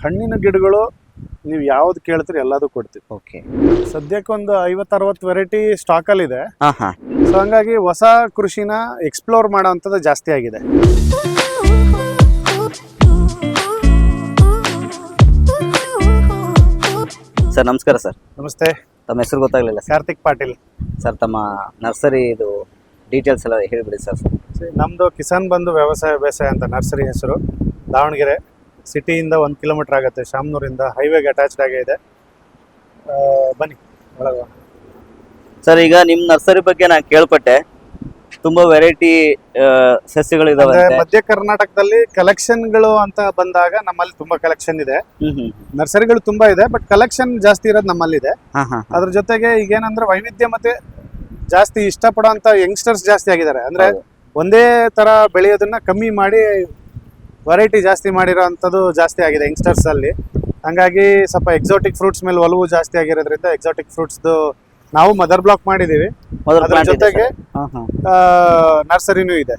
ಹಣ್ಣಿನ ಗಿಡಗಳು ನೀವು ಯಾವ್ದು ಕೇಳ್ತೀರಿ ಎಲ್ಲದೂ ಕೊಡ್ತೀವಿ. ಓಕೆ. ಸದ್ಯಕ್ಕೆ ಒಂದು 50-60 ವೆರೈಟಿ ಸ್ಟಾಕಲ್ಲಿ ಇದೆ. ಹಾ ಹಾ. ಸೊ ಹಂಗಾಗಿ ಹೊಸ ಕೃಷಿನ ಎಕ್ಸ್ಪ್ಲೋರ್ ಮಾಡೋ ಅಂಥದ್ದು ಜಾಸ್ತಿ ಆಗಿದೆ. ಸರ್ ನಮಸ್ಕಾರ ಸರ್. ನಮಸ್ತೆ. ತಮ್ಮ ಹೆಸರು ಗೊತ್ತಾಗ್ಲಿಲ್ಲ ಸರ್. ಕಾರ್ತಿಕ್ ಪಾಟೀಲ್ ಸರ್ ತಮ್ಮ ನರ್ಸರಿ ಇದು ಡೀಟೇಲ್ಸ್ ಎಲ್ಲ ಹೇಳಿಬಿಡಿ ಸರ್. ನಮ್ಮದು ಕಿಸಾನ್ ಬಂಧು ವ್ಯವಸಾಯ ಬೇಸಾಯ ಅಂತ ನರ್ಸರಿ ಹೆಸರು. ದಾವಣಗೆರೆ ಸಿಟಿಯಿಂದ 1 ಕಿಲೋಮೀಟರ್ ಆಗುತ್ತೆ. ಶಾಮನೂರಿಂದ ಹೈವೇಗೆ ಅಟ್ಯಾಚ್ಡ್ ಆಗೇ ಇದೆ. ಬನ್ನಿ ಒಳಗೆ. ಸರ್ ಈಗ ನಿಮ್ಮ ನರ್ಸರಿ ಬಗ್ಗೆ ನಾನು ಕೇಳ್ಪಟ್ಟೆ, ತುಂಬಾ ವೆರೈಟಿ ಸಸ್ಯಗಳಿದಾವೆ. ಮಧ್ಯ ಕರ್ನಾಟಕದಲ್ಲಿ ಕಲೆಕ್ಷನ್ಗಳು ಅಂತ ಬಂದಾಗ ನಮ್ಮಲ್ಲಿ ತುಂಬಾ ಕಲೆಕ್ಷನ್ ಇದೆ. ನರ್ಸರಿಗಳು ತುಂಬಾ ಇದೆ, ಬಟ್ ಕಲೆಕ್ಷನ್ ಜಾಸ್ತಿ ಇರೋದು ನಮ್ಮಲ್ಲಿದೆ. ಅದ್ರ ಜೊತೆಗೆ ಈಗೇನಂದ್ರೆ ವೈವಿಧ್ಯ ಮತ್ತೆ ಜಾಸ್ತಿ ಇಷ್ಟಪಡುವಂತ ಯಂಗ್ಸ್ಟರ್ಸ್ ಜಾಸ್ತಿ ಆಗಿದ್ದಾರೆ. ಅಂದ್ರೆ ಒಂದೇ ತರ ಬೆಳೆಯೋದನ್ನ ಕಮ್ಮಿ ಮಾಡಿ ವೆರೈಟಿ ಜಾಸ್ತಿ ಮಾಡಿರೋ ಅಂಥದ್ದು ಜಾಸ್ತಿ ಆಗಿದೆ ಯಂಗ್ಸ್ಟರ್ಸ್ ಅಲ್ಲಿ. ಹಂಗಾಗಿ ಸ್ವಲ್ಪ ಎಕ್ಸಾಟಿಕ್ ಫ್ರೂಟ್ಸ್ ಮೇಲೆ ಒಲವು ಜಾಸ್ತಿ ಆಗಿರೋದ್ರಿಂದ ಎಕ್ಸಾಟಿಕ್ ಫ್ರೂಟ್ಸ್ದು ನಾವು ಮದರ್ ಬ್ಲಾಕ್ ಮಾಡಿದೀವಿ. ಅದ್ರ ಜೊತೆಗೆ ನರ್ಸರಿನೂ ಇದೆ.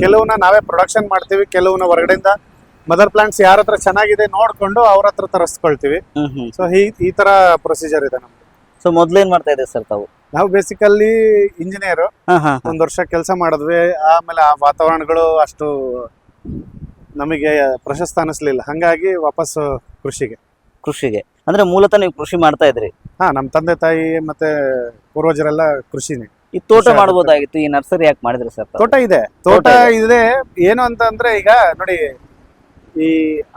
ಕೆಲವನ್ನ ನಾವೇ ಪ್ರೊಡಕ್ಷನ್ ಮಾಡ್ತೀವಿ, ಕೆಲವನ್ನ ಹೊರಗಡೆಯಿಂದ ಮದರ್ ಪ್ಲಾಂಟ್ಸ್ ಯಾರ ಹತ್ರ ಚೆನ್ನಾಗಿದೆ ನೋಡ್ಕೊಂಡು ಅವ್ರ ಹತ್ರ ತರಿಸ್ಕೊಳ್ತೀವಿ. ಸೊ ಈ ತರ ಪ್ರೊಸೀಜರ್ ಇದೆ ನಮ್ದು. ಸೊ ಮೊದ್ಲೇನ್ ಮಾಡ್ತಾ ಇದೆ ಸರ್ ತಾವು? ನಾವು ಬೇಸಿಕಲಿ ಇಂಜಿನಿಯರ್. 1 ವರ್ಷ ಕೆಲಸ ಮಾಡಿದ್ವಿ. ಆಮೇಲೆ ಆ ವಾತಾವರಣಗಳು ಅಷ್ಟು ನಮಗೆ ಪ್ರಶಸ್ತ ಅನಿಸ್ಲಿಲ್ಲ. ಹಂಗಾಗಿ ವಾಪಸ್ ಕೃಷಿಗೆ ಅಂದ್ರೆ ಮೂಲತಃ ನೀವು ಕೃಷಿ ಮಾಡ್ತಾ ಇದ್ರಿ? ನಮ್ಮ ತಂದೆ ತಾಯಿ ಮತ್ತೆ ಪೂರ್ವಜರೆಲ್ಲ ಕೃಷಿನೇ. ಈ ತೋಟ ಮಾಡಬಹುದಾಗಿತ್ತು, ಈ ನರ್ಸರಿ ಯಾಕೆ ಮಾಡಿದ್ರಿ ಸರ್? ತೋಟ ಇದೆ ಏನು ಅಂತಂದ್ರೆ ಈಗ ನೋಡಿ, ಈ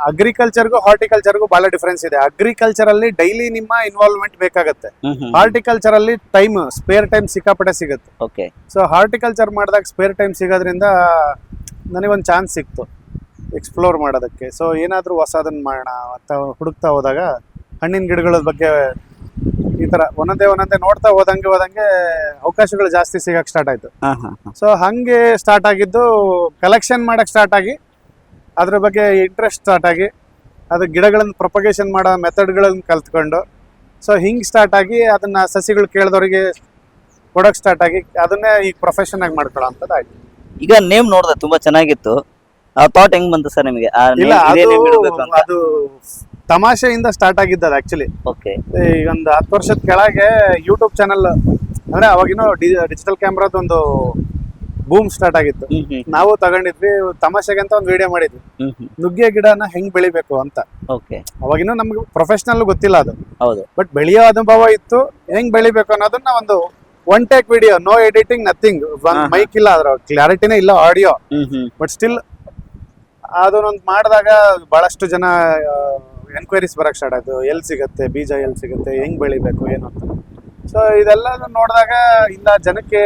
ಅಗ್ರಿಕಲ್ಚರ್ಗೂ ಹಾರ್ಟಿಕಲ್ಚರ್ಗೂ ಬಹಳ ಡಿಫರೆನ್ಸ್ ಇದೆ. ಅಗ್ರಿಕಲ್ಚರ್ ಅಲ್ಲಿ ಡೈಲಿ ನಿಮ್ಮ ಇನ್ವಾಲ್ವ್ಮೆಂಟ್ ಬೇಕಾಗತ್ತೆ. ಹಾರ್ಟಿಕಲ್ಚರ್ ಅಲ್ಲಿ ಸ್ಪೇರ್ ಟೈಮ್ ಸಿಕ್ಕಾಪಟ್ಟೆ ಸಿಗುತ್ತೆ. ಓಕೆ. ಸೊ ಹಾರ್ಟಿಕಲ್ಚರ್ ಮಾಡಿದಾಗ ಸ್ಪೇರ್ ಟೈಮ್ ಸಿಗೋದ್ರಿಂದ ನನಗೊಂದು ಚಾನ್ಸ್ ಸಿಕ್ತು ಎಕ್ಸ್ಪ್ಲೋರ್ ಮಾಡೋದಕ್ಕೆ. ಸೊ ಏನಾದರೂ ಹೊಸದನ್ನ ಮಾಡೋಣ ಅಂತ ಹುಡುಕ್ತಾ ಹೋದಾಗ ಹಣ್ಣಿನ ಗಿಡಗಳ ಬಗ್ಗೆ ಈ ಥರ ಒಂದೊಂದೇ ನೋಡ್ತಾ ಹೋದಂಗೆ ಅವಕಾಶಗಳು ಜಾಸ್ತಿ ಸಿಗಕ್ಕೆ ಸ್ಟಾರ್ಟ್ ಆಯಿತು. ಸೊ ಹಾಗೆ ಸ್ಟಾರ್ಟ್ ಆಗಿದ್ದು ಕಲೆಕ್ಷನ್ ಮಾಡಕ್ಕೆ ಸ್ಟಾರ್ಟ್ ಆಗಿ ಅದ್ರ ಬಗ್ಗೆ ಇಂಟ್ರೆಸ್ಟ್ ಸ್ಟಾರ್ಟ್ ಆಗಿ ಅದು ಗಿಡಗಳನ್ನು ಪ್ರೊಪಗೇಷನ್ ಮಾಡೋ ಮೆಥಡ್ಗಳನ್ನು ಕಲ್ತ್ಕೊಂಡು ಸೊ ಹಿಂಗೆ ಸ್ಟಾರ್ಟ್ ಆಗಿ ಅದನ್ನು ಸಸಿಗಳು ಕೇಳಿದವರಿಗೆ ಕೊಡೋಕ್ಕೆ ಸ್ಟಾರ್ಟ್ ಆಗಿ ಅದನ್ನೇ ಈಗ ಪ್ರೊಫೆಷನ್ ಆಗಿ ಮಾಡ್ಕೊಳ್ಳೋ ಅಂಥದ್ದು ಆಯ್ತು. ಈಗ ನೇಮ್ ನೋಡಿದೆ ತುಂಬಾ ಚೆನ್ನಾಗಿತ್ತು. ಆ ಥಾಟ್ ಹೆಂಗ್ ಬಂತು ಸರ್ ನಿಮಗೆ? ಇಲ್ಲ, ಅದು ತಮಾಷೆಯಿಂದ ಸ್ಟಾರ್ಟ್ ಆಗಿದ್ದು ಆಕ್ಚುಲಿ. ಓಕೆ. ಈಗ ಒಂದು 10 ವರ್ಷದ ಕೆಳಗೆ ಯೂಟ್ಯೂಬ್ ಚಾನಲ್ ಅಂದ್ರೆ ಅವಾಗಿನೂ ಡಿಜಿಟಲ್ ಕ್ಯಾಮ್ರಾದೊಂದು ಬೂಮ್ ಸ್ಟಾರ್ಟ್ ಆಗಿತ್ತು. ನಾವು ತಗೊಂಡಿದ್ವಿ ತಮಾಷೆಗೆ ಅಂತ ಒಂದು ವಿಡಿಯೋ ಮಾಡಿದ್ವಿ, ನುಗ್ಗೆ ಗಿಡನ ಹೆಂಗ್ ಬೆಳಿಬೇಕು ಅಂತ. ಓಕೆ. ಅವಾಗಿನೂ ನಮ್ಗೆ ಪ್ರೊಫೆಷನಲ್ ಗೊತ್ತಿಲ್ಲ ಅದು. ಹೌದು. ಬಟ್ ಬೆಳೆಯೋ ಅನುಭವ ಇತ್ತು, ಹೆಂಗ್ ಬೆಳಿಬೇಕು ಅನ್ನೋದನ್ನ ಒಂದು 1 take video, no editing, nothing. Mic ಇಲ್ಲ, ಅದ್ರ ಕ್ಲಾರಿಟಿನೇ ಇಲ್ಲ, ಆಡಿಯೋ. ಬಟ್ ಸ್ಟಿಲ್ ಅದನ್ನೊಂದು ಮಾಡಿದಾಗ ಬಹಳಷ್ಟು ಜನ ಎನ್ಕ್ವೈರೀಸ್ ಬರಕ್ ಸ್ಟಾರ್ಟ್ ಆಯ್ತು. ಎಲ್ಲಿ ಸಿಗುತ್ತೆ ಬೀಜ, ಎಲ್ಲಿ ಸಿಗುತ್ತೆ, ಹೆಂಗ್ ಬೆಳಿಬೇಕು ಏನು ಅಂತ. ಸೊ ಇದೆಲ್ಲ ನೋಡಿದಾಗ ಇಲ್ಲ, ಜನಕ್ಕೆ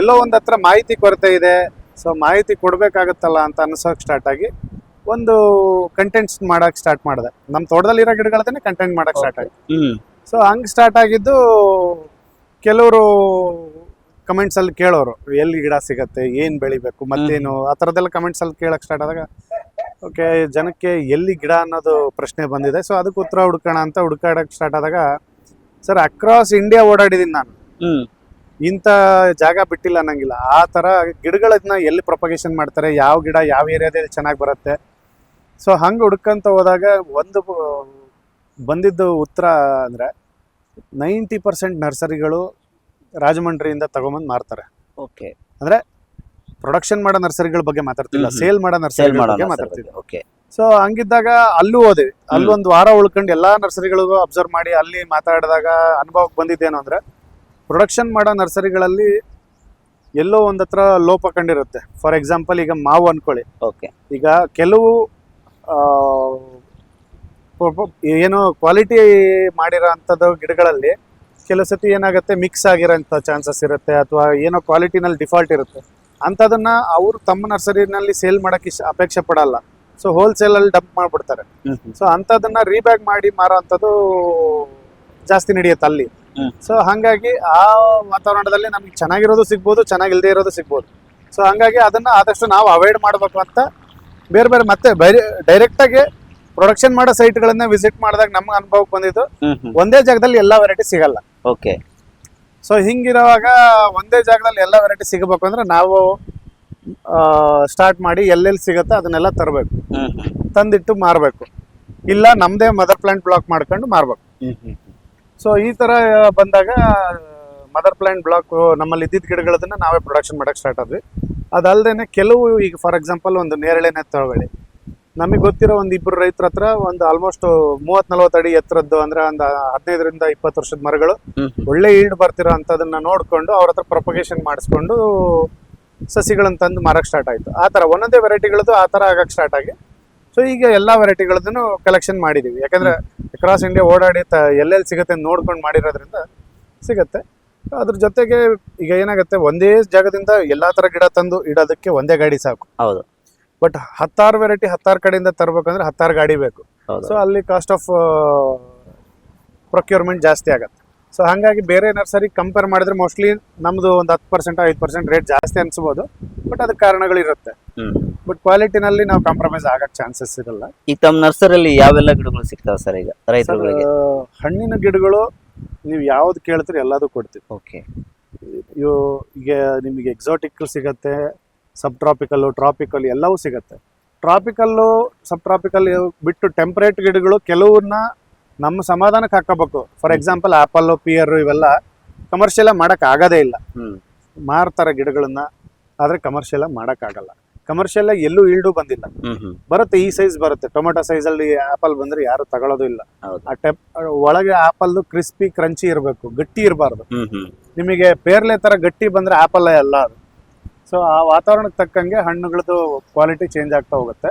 ಎಲ್ಲೋ ಒಂದ್ ಹತ್ರ ಮಾಹಿತಿ ಕೊರತೆ ಇದೆ. ಸೊ ಮಾಹಿತಿ ಕೊಡ್ಬೇಕಾಗತ್ತಲ್ಲ ಅಂತ ಅನ್ಸೋಕ್ ಸ್ಟಾರ್ಟ್ ಆಗಿ ಒಂದು ಕಂಟೆಂಟ್ಸ್ ಮಾಡಕ್ ಸ್ಟಾರ್ಟ್ ಮಾಡಿದೆ. ನಮ್ಮ ತೋಟದಲ್ಲಿರೋ ಗಿಡಗಳನ್ನೇ ಕಂಟೆಂಟ್ ಮಾಡಕ್ ಸ್ಟಾರ್ಟ್ ಆಗಿ. ಸೊ ಹಂಗ್ ಸ್ಟಾರ್ಟ್ ಆಗಿದ್ದು. ಕೆಲವರು ಕಮೆಂಟ್ಸ್ ಅಲ್ಲಿ ಕೇಳೋರು, ಎಲ್ಲಿ ಗಿಡ ಸಿಗತ್ತೆ, ಏನ್ ಬೆಳಿಬೇಕು, ಮತ್ತೇನು, ಆ ಥರದ್ದೆಲ್ಲ ಕಮೆಂಟ್ಸ್ ಅಲ್ಲಿ ಕೇಳಕ್ ಸ್ಟಾರ್ಟ್ ಆದಾಗ ಓಕೆ, ಜನಕ್ಕೆ ಎಲ್ಲಿ ಗಿಡ ಅನ್ನೋದು ಪ್ರಶ್ನೆ ಬಂದಿದೆ. ಸೊ ಅದಕ್ಕೆ ಉತ್ತರ ಹುಡ್ಕೋಣ ಅಂತ ಹುಡುಕಾಡಕ್ ಸ್ಟಾರ್ಟ್ ಆದಾಗ ಸರ್ ಅಕ್ರಾಸ್ ಇಂಡಿಯಾ ಓಡಾಡಿದೀನಿ ನಾನು. ಇಂಥ ಜಾಗ ಬಿಟ್ಟಿಲ್ಲ ಅನ್ನಂಗಿಲ್ಲ. ಆ ಥರ ಗಿಡಗಳನ್ನ ಎಲ್ಲಿ ಪ್ರೊಪಗೇಷನ್ ಮಾಡ್ತಾರೆ, ಯಾವ ಗಿಡ ಯಾವ ಏರಿಯಾದಲ್ಲಿ ಚೆನ್ನಾಗಿ ಬರುತ್ತೆ. ಸೊ ಹಂಗೆ ಹುಡ್ಕಂತ ಹೋದಾಗ ಒಂದು ಬಂದಿದ್ದು ಉತ್ತರ ಅಂದರೆ 90% ನರ್ಸರಿಗಳು ರಾಜಮಂಡ್ರಿಯಿಂದ ತಗೊಂಬಂದು ಮಾರ್ತಾರೆ. ಓಕೆ. ಅಂದ್ರೆ ಪ್ರೊಡಕ್ಷನ್ ಮಾಡೋ ನರ್ಸರಿಗಳ ಬಗ್ಗೆ ಮಾತಾಡ್ತಿಲ್ಲ, ಸೇಲ್ ಮಾಡೋ ನರ್ಸರಿಗಳ ಬಗ್ಗೆ ಮಾತಾಡ್ತಿದ್ದೆ. ಓಕೆ. ಸೊ ಹಂಗಿದ್ದಾಗ ಅಲ್ಲೂ ಹೋದ್ವಿ. ಅಲ್ಲೊಂದು ವಾರ ಉಳ್ಕೊಂಡು ಎಲ್ಲಾ ನರ್ಸರಿಗಳಿಗೂ ಅಬ್ಸರ್ವ್ ಮಾಡಿ ಅಲ್ಲಿ ಮಾತಾಡಿದಾಗ ಅನುಭವಕ್ಕೆ ಬಂದಿದ್ದೇನು ಅಂದ್ರೆ, ಪ್ರೊಡಕ್ಷನ್ ಮಾಡೋ ನರ್ಸರಿಗಳಲ್ಲಿ ಎಲ್ಲೋ ಒಂದತ್ರ ಲೋಪ ಕಂಡಿರುತ್ತೆ. ಫಾರ್ ಎಕ್ಸಾಂಪಲ್ ಈಗ ಮಾವು ಅನ್ಕೊಳ್ಳಿ. ಓಕೆ. ಈಗ ಕೆಲವು ಏನು ಕ್ವಾಲಿಟಿ ಮಾಡಿರೋ ಅಂಥದ್ದು ಗಿಡಗಳಲ್ಲಿ ಕೆಲವು ಸತಿ ಏನಾಗುತ್ತೆ, ಮಿಕ್ಸ್ ಆಗಿರೋಂಥ ಚಾನ್ಸಸ್ ಇರುತ್ತೆ, ಅಥವಾ ಏನೋ ಕ್ವಾಲಿಟಿನಲ್ಲಿ ಡಿಫಾಲ್ಟ್ ಇರುತ್ತೆ. ಅಂಥದನ್ನ ಅವರು ತಮ್ಮ ನರ್ಸರಿನಲ್ಲಿ ಸೇಲ್ ಮಾಡೋಕ್ಕೆ ಅಪೇಕ್ಷೆ ಪಡಲ್ಲ. ಸೊ ಹೋಲ್ಸೇಲಲ್ಲಿ ಡಂಪ್ ಮಾಡಿಬಿಡ್ತಾರೆ. ಸೊ ಅಂಥದನ್ನ ರೀಬ್ಯಾಗ್ ಮಾಡಿ ಮಾರೋ ಅಂಥದ್ದು ಜಾಸ್ತಿ ನಡೆಯುತ್ತೆ ಅಲ್ಲಿ. ಸೊ ಹಾಗಾಗಿ ಆ ವಾತಾವರಣದಲ್ಲಿ ನಮ್ಗೆ ಚೆನ್ನಾಗಿರೋದು ಸಿಗ್ಬೋದು, ಚೆನ್ನಾಗಿಲ್ದೇ ಇರೋದು ಸಿಗ್ಬೋದು. ಸೊ ಹಂಗಾಗಿ ಅದನ್ನ ಆದಷ್ಟು ನಾವು ಅವಾಯ್ಡ್ ಮಾಡಬೇಕು ಅಂತ ಬೇರೆ ಮತ್ತೆ ಡೈರೆಕ್ಟಾಗಿ ಪ್ರೊಡಕ್ಷನ್ ಮಾಡೋ ಸೈಟ್ಗಳನ್ನ ವಿಸಿಟ್ ಮಾಡಿದಾಗ ನಮ್ಗೆ ಅನುಭವಕ್ಕೆ ಬಂದಿದ್ದು, ಒಂದೇ ಜಾಗದಲ್ಲಿ ಎಲ್ಲಾ ವೆರೈಟಿ ಸಿಗಲ್ಲ. ಓಕೆ. ಸೊ ಹಿಂಗಿರುವಾಗ ಒಂದೇ ಜಾಗದಲ್ಲಿ ಎಲ್ಲ ವೆರೈಟಿ ಸಿಗಬೇಕು ಅಂದ್ರೆ ನಾವು ಸ್ಟಾರ್ಟ್ ಮಾಡಿ ಎಲ್ಲೆಲ್ಲಿ ಸಿಗುತ್ತೆ ಅದನ್ನೆಲ್ಲ ತರಬೇಕು, ತಂದಿಟ್ಟು ಮಾರಬೇಕು. ಇಲ್ಲ ನಮ್ದೇ ಮದರ್ ಪ್ಲಾಂಟ್ ಬ್ಲಾಕ್ ಮಾಡ್ಕೊಂಡು ಮಾರ್ಬೇಕು. ಸೊ ಈ ತರ ಬಂದಾಗ ಮದರ್ ಪ್ಲಾಂಟ್ ಬ್ಲಾಕ್ ನಮ್ಮಲ್ಲಿ ಇದ್ದಿದ್ದ ಗಿಡಗಳನ್ನ ನಾವೇ ಪ್ರೊಡಕ್ಷನ್ ಮಾಡಕ್ ಸ್ಟಾರ್ಟ್ ಆದ್ವಿ. ಅದಲ್ದೇನೆ ಕೆಲವು ಈಗ ಫಾರ್ ಎಕ್ಸಾಂಪಲ್ ಒಂದು ನೇರಳೆನೆ ತಗೊಳ್ಳಿ, ನಮಗೆ ಗೊತ್ತಿರೋ ಒಂದು ಇಬ್ಬರು ರೈತರ ಹತ್ರ ಒಂದು ಆಲ್ಮೋಸ್ಟ್ 30-40 ಅಡಿ ಎತ್ತರದ್ದು ಅಂದ್ರೆ ಒಂದು 15ರಿಂದ 20 ವರ್ಷದ ಮರಗಳು ಒಳ್ಳೆ ಈಲ್ಡ್ ಬರ್ತಿರೋ ಅಂತದನ್ನ ನೋಡ್ಕೊಂಡು ಅವ್ರ ಹತ್ರ ಪ್ರೊಪಗೇಷನ್ ಮಾಡಿಸ್ಕೊಂಡು ಸಸಿಗಳನ್ನ ತಂದು ಮಾರಕ್ ಸ್ಟಾರ್ಟ್ ಆಯ್ತು. ಆ ತರ ಒಂದೊಂದೇ ವೆರೈಟಿಗಳದ್ದು ಆ ತರ ಆಗಕ್ ಸ್ಟಾರ್ಟ್ ಆಗಿ ಸೊ ಈಗ ಎಲ್ಲಾ ವೆರೈಟಿಗಳದ್ದು ಕಲೆಕ್ಷನ್ ಮಾಡಿದೀವಿ. ಯಾಕಂದ್ರೆ ಅಕ್ರಾಸ್ ಇಂಡಿಯಾ ಓಡಾಡಿ ಎಲ್ಲೆಲ್ಲಿ ಸಿಗುತ್ತೆ ನೋಡ್ಕೊಂಡು ಮಾಡಿರೋದ್ರಿಂದ ಸಿಗತ್ತೆ. ಅದ್ರ ಜೊತೆಗೆ ಈಗ ಏನಾಗುತ್ತೆ, ಒಂದೇ ಜಾಗದಿಂದ ಎಲ್ಲಾ ತರ ಗಿಡ ತಂದು ಇಡೋದಕ್ಕೆ ಒಂದೇ ಗಾಡಿ ಸಾಕು. ಹೌದು. ಬಟ್ 10 ವೆರೈಟಿ 10 ಕಡೆಯಿಂದ ತರಬೇಕಂದ್ರೆ 10 ಗಾಡಿ ಬೇಕು. ಸೊ ಅಲ್ಲಿ ಕಾಸ್ಟ್ ಆಫ್ ಪ್ರೊಕ್ಯೂರ್ಮೆಂಟ್ ಜಾಸ್ತಿ ಆಗತ್ತೆ. ಸೊ ಹಾಗಾಗಿ ಬೇರೆ ನರ್ಸರಿ ಕಂಪೇರ್ ಮಾಡಿದ್ರೆ ಮೋಸ್ಟ್ಲಿ ನಮ್ದು ಒಂದು 10% 5% ರೇಟ್ ಜಾಸ್ತಿ ಅನ್ಸ್ಬೋದು. ಬಟ್ ಅದಕ್ಕೆ ಕಾರಣಗಳಿರುತ್ತೆ. ಬಟ್ ಕ್ವಾಲಿಟಿನಲ್ಲಿ ನಾವು ಕಾಂಪ್ರಮೈಸ್ ಆಗಕ್ ಚಾನ್ಸಸ್ ಇರಲ್ಲ. ಈಗ ತಮ್ಮ ನರ್ಸರಿಯಲ್ಲಿ ಯಾವೆಲ್ಲ ಗಿಡಗಳು ಸಿಗ್ತಾವೆ ಸರ್ ಈಗ ರೈತರುಗಳಿಗೆ? ಹಣ್ಣಿನ ಗಿಡಗಳು ನೀವು ಯಾವ್ದು ಕೇಳ್ತೀರಿ ಎಲ್ಲದೂ ಕೊಡ್ತೀವಿ. ಓಕೆ. ಈಗ ನಿಮಗೆ ಎಕ್ಸಾಟಿಕ್ ಸಿಗತ್ತೆ, ಸಬ್ ಟ್ರಾಪಿಕಲ್, ಟ್ರಾಪಿಕಲ್ ಎಲ್ಲವೂ ಸಿಗತ್ತೆ. ಟ್ರಾಪಿಕಲ್ಲು ಸಬ್ ಟ್ರಾಪಿಕಲ್ ಬಿಟ್ಟು ಟೆಂಪರೇಟ್ ಗಿಡಗಳು ಕೆಲವನ್ನ ನಮ್ಮ ಸಮಾಧಾನಕ್ಕೆ ಹಾಕೋಬೇಕು. ಫಾರ್ ಎಕ್ಸಾಂಪಲ್ ಆಪಲ್, ಪಿಯರ್ ಇವೆಲ್ಲ ಕಮರ್ಷಿಯಲ್ ಮಾಡಕ್ ಆಗೋದೇ ಇಲ್ಲ. ಮಾರ್ತಾರೆ ಗಿಡಗಳನ್ನ, ಆದ್ರೆ ಕಮರ್ಷಿಯಲ್ ಮಾಡಕ್ ಆಗಲ್ಲ. ಕಮರ್ಷಿಯಲ್ ಎಲ್ಲೂ ಈಲ್ಡು ಬಂದಿಲ್ಲ. ಬರುತ್ತೆ ಈ ಸೈಜ್ ಬರುತ್ತೆ, ಟೊಮೆಟೊ ಸೈಜ್ ಅಲ್ಲಿ ಆಪಲ್ ಬಂದ್ರೆ ಯಾರು ತಗೊಳ್ಳೋದು ಇಲ್ಲ. ಒಳಗೆ ಆಪಲ್ ಕ್ರಿಸ್ಪಿ ಕ್ರಂಚಿ ಇರಬೇಕು, ಗಟ್ಟಿ ಇರಬಾರ್ದು. ನಿಮಗೆ ಪೇರ್ಲೆ ತರ ಗಟ್ಟಿ ಬಂದ್ರೆ ಆಪಲ್ ಅಲ್ಲ ಅದು. ಸೊ ಆ ವಾತಾವರಣಕ್ಕೆ ತಕ್ಕಂಗೆ ಹಣ್ಣುಗಳದ್ದು ಕ್ವಾಲಿಟಿ ಚೇಂಜ್ ಆಗ್ತಾ ಹೋಗುತ್ತೆ.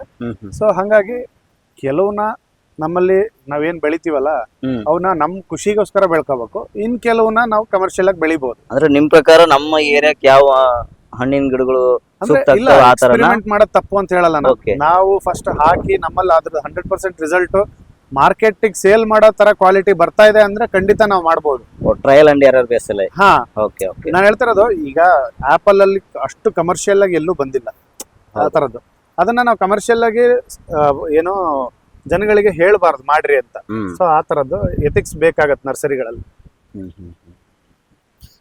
ಸೊ ಹಂಗಾಗಿ ಕೆಲವನ್ನ ನಮ್ಮಲ್ಲಿ ನಾವೇನ್ ಬೆಳಿತೀವಲ್ಲ ಅವನ್ನ ನಮ್ ಖುಷಿಗೋಸ್ಕರ ಬೆಳ್ಕೋಬೇಕು. ಇನ್ ಕೆಲವನ್ನ ನಾವು ಕಮರ್ಷಿಯಲ್ ಆಗಿ ಬೆಳಿಬಹುದು. ಅಂದ್ರೆ ನಿಮ್ ಪ್ರಕಾರ ನಮ್ಮ ಏರಿಯಾಕ್ ಯಾವ ಹಣ್ಣಿನ ಗಿಡಗಳು ಎಕ್ಸ್ಪೆರಿಮೆಂಟ್ ಮಾಡೋದು ತಪ್ಪು ಅಂತ ಹೇಳಲ್ಲ. ನಾವು ಫಸ್ಟ್ ಹಾಕಿ ನಮ್ಮಲ್ಲಿ ಅದ್ರ 100% ರಿಸಲ್ಟ್ ಮಾರ್ಕೆಟ್ ಸೇಲ್ ಮಾಡೋ ತರ ಕ್ವಾಲಿಟಿ ಬರ್ತಾ ಇದೆ ಅಂದ್ರೆ ಖಂಡಿತ ನಾವು ಮಾಡ್ಬೋದು. ಟ್ರಯಲ್ ಅಂಡ್ ಎರರ್ ಬೇಸ್ ಅಲ್ಲಿ. ಹಾ, ನಾನು ಹೇಳ್ತಿರೋದು ಈಗ ಆಪಲ್ ಅಲ್ಲಿ ಅಷ್ಟು ಕಮರ್ಷಿಯಲ್ ಆಗಿ ಎಲ್ಲೂ ಬಂದಿಲ್ಲ ಆ ತರದ್ದು. ಅದನ್ನ ನಾವು ಕಮರ್ಷಿಯಲ್ ಆಗಿ ಏನೋ ಜನಗಳಿಗೆ ಹೇಳ್ಬಾರ್ದು ಮಾಡ್ರಿ ಅಂತ. ಸೊ ಆ ತರದ್ದು ಎಥಿಕ್ಸ್ ಬೇಕಾಗತ್ತೆ ನರ್ಸರಿಗಳಲ್ಲಿ.